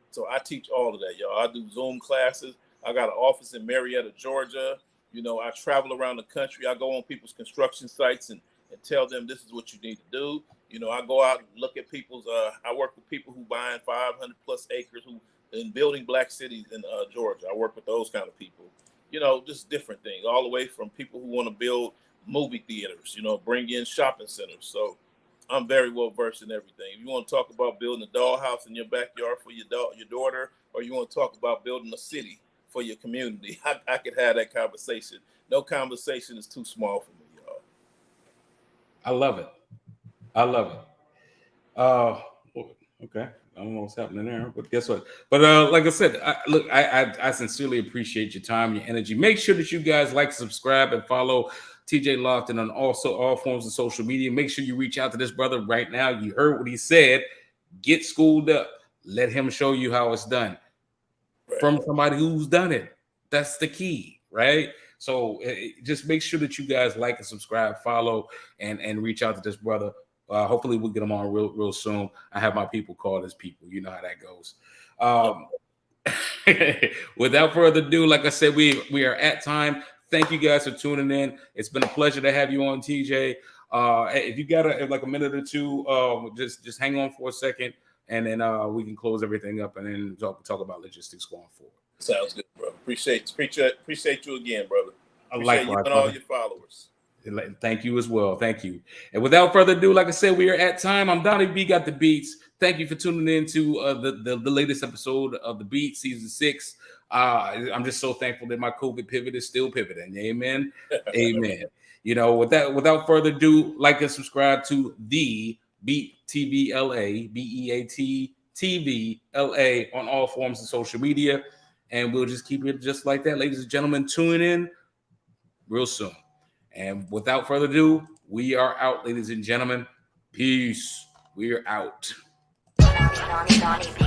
So I teach all of that, y'all. I do Zoom classes. I got an office in Marietta, Georgia. You know, I travel around the country. I go on people's construction sites and tell them this is what you need to do. You know, I go out and look at people's, I work with people who buying 500 plus acres in building black cities in Georgia. I work with those kind of people, you know, just different things, all the way from people who want to build movie theaters, you know, bring in shopping centers. So I'm very well versed in everything. If you want to talk about building a dollhouse in your backyard for your daughter, or you want to talk about building a city for your community, I could have that conversation. No conversation is too small for me, y'all. I love it. I love it. Okay. I don't know what's happening there, but guess what? But like I said, I sincerely appreciate your time, your energy. Make sure that you guys like, subscribe, and follow TJ Loftin on all forms of social media. Make sure you reach out to this brother right now. You heard what he said. Get schooled up. Let him show you how it's done from somebody who's done it. That's the key, right? So just make sure that you guys like and subscribe, follow, and reach out to this brother. Hopefully we'll get him on real soon. I have my people call his people. You know how that goes. Without further ado, like I said, we are at time. Thank you guys for tuning in. It's been a pleasure to have you on, TJ. If you got a minute or two, just hang on for a second, and then we can close everything up and then talk about logistics going forward. Sounds good, bro. Appreciate you again, brother. Appreciate you and all your followers. Thank you as well. Thank you. And without further ado, like I said, we are at time. I'm Donnie B, Got the Beats. Thank you for tuning in to the latest episode of The Beat, Season 6. I'm just so thankful that my COVID pivot is still pivoting. Amen. Amen. You know, without further ado, like and subscribe to the Beat TVLA, BEAT TVLA on all forms of social media. And we'll just keep it just like that. Ladies and gentlemen, tune in real soon. And without further ado, we are out, ladies and gentlemen. Peace. We are out. Donnie B,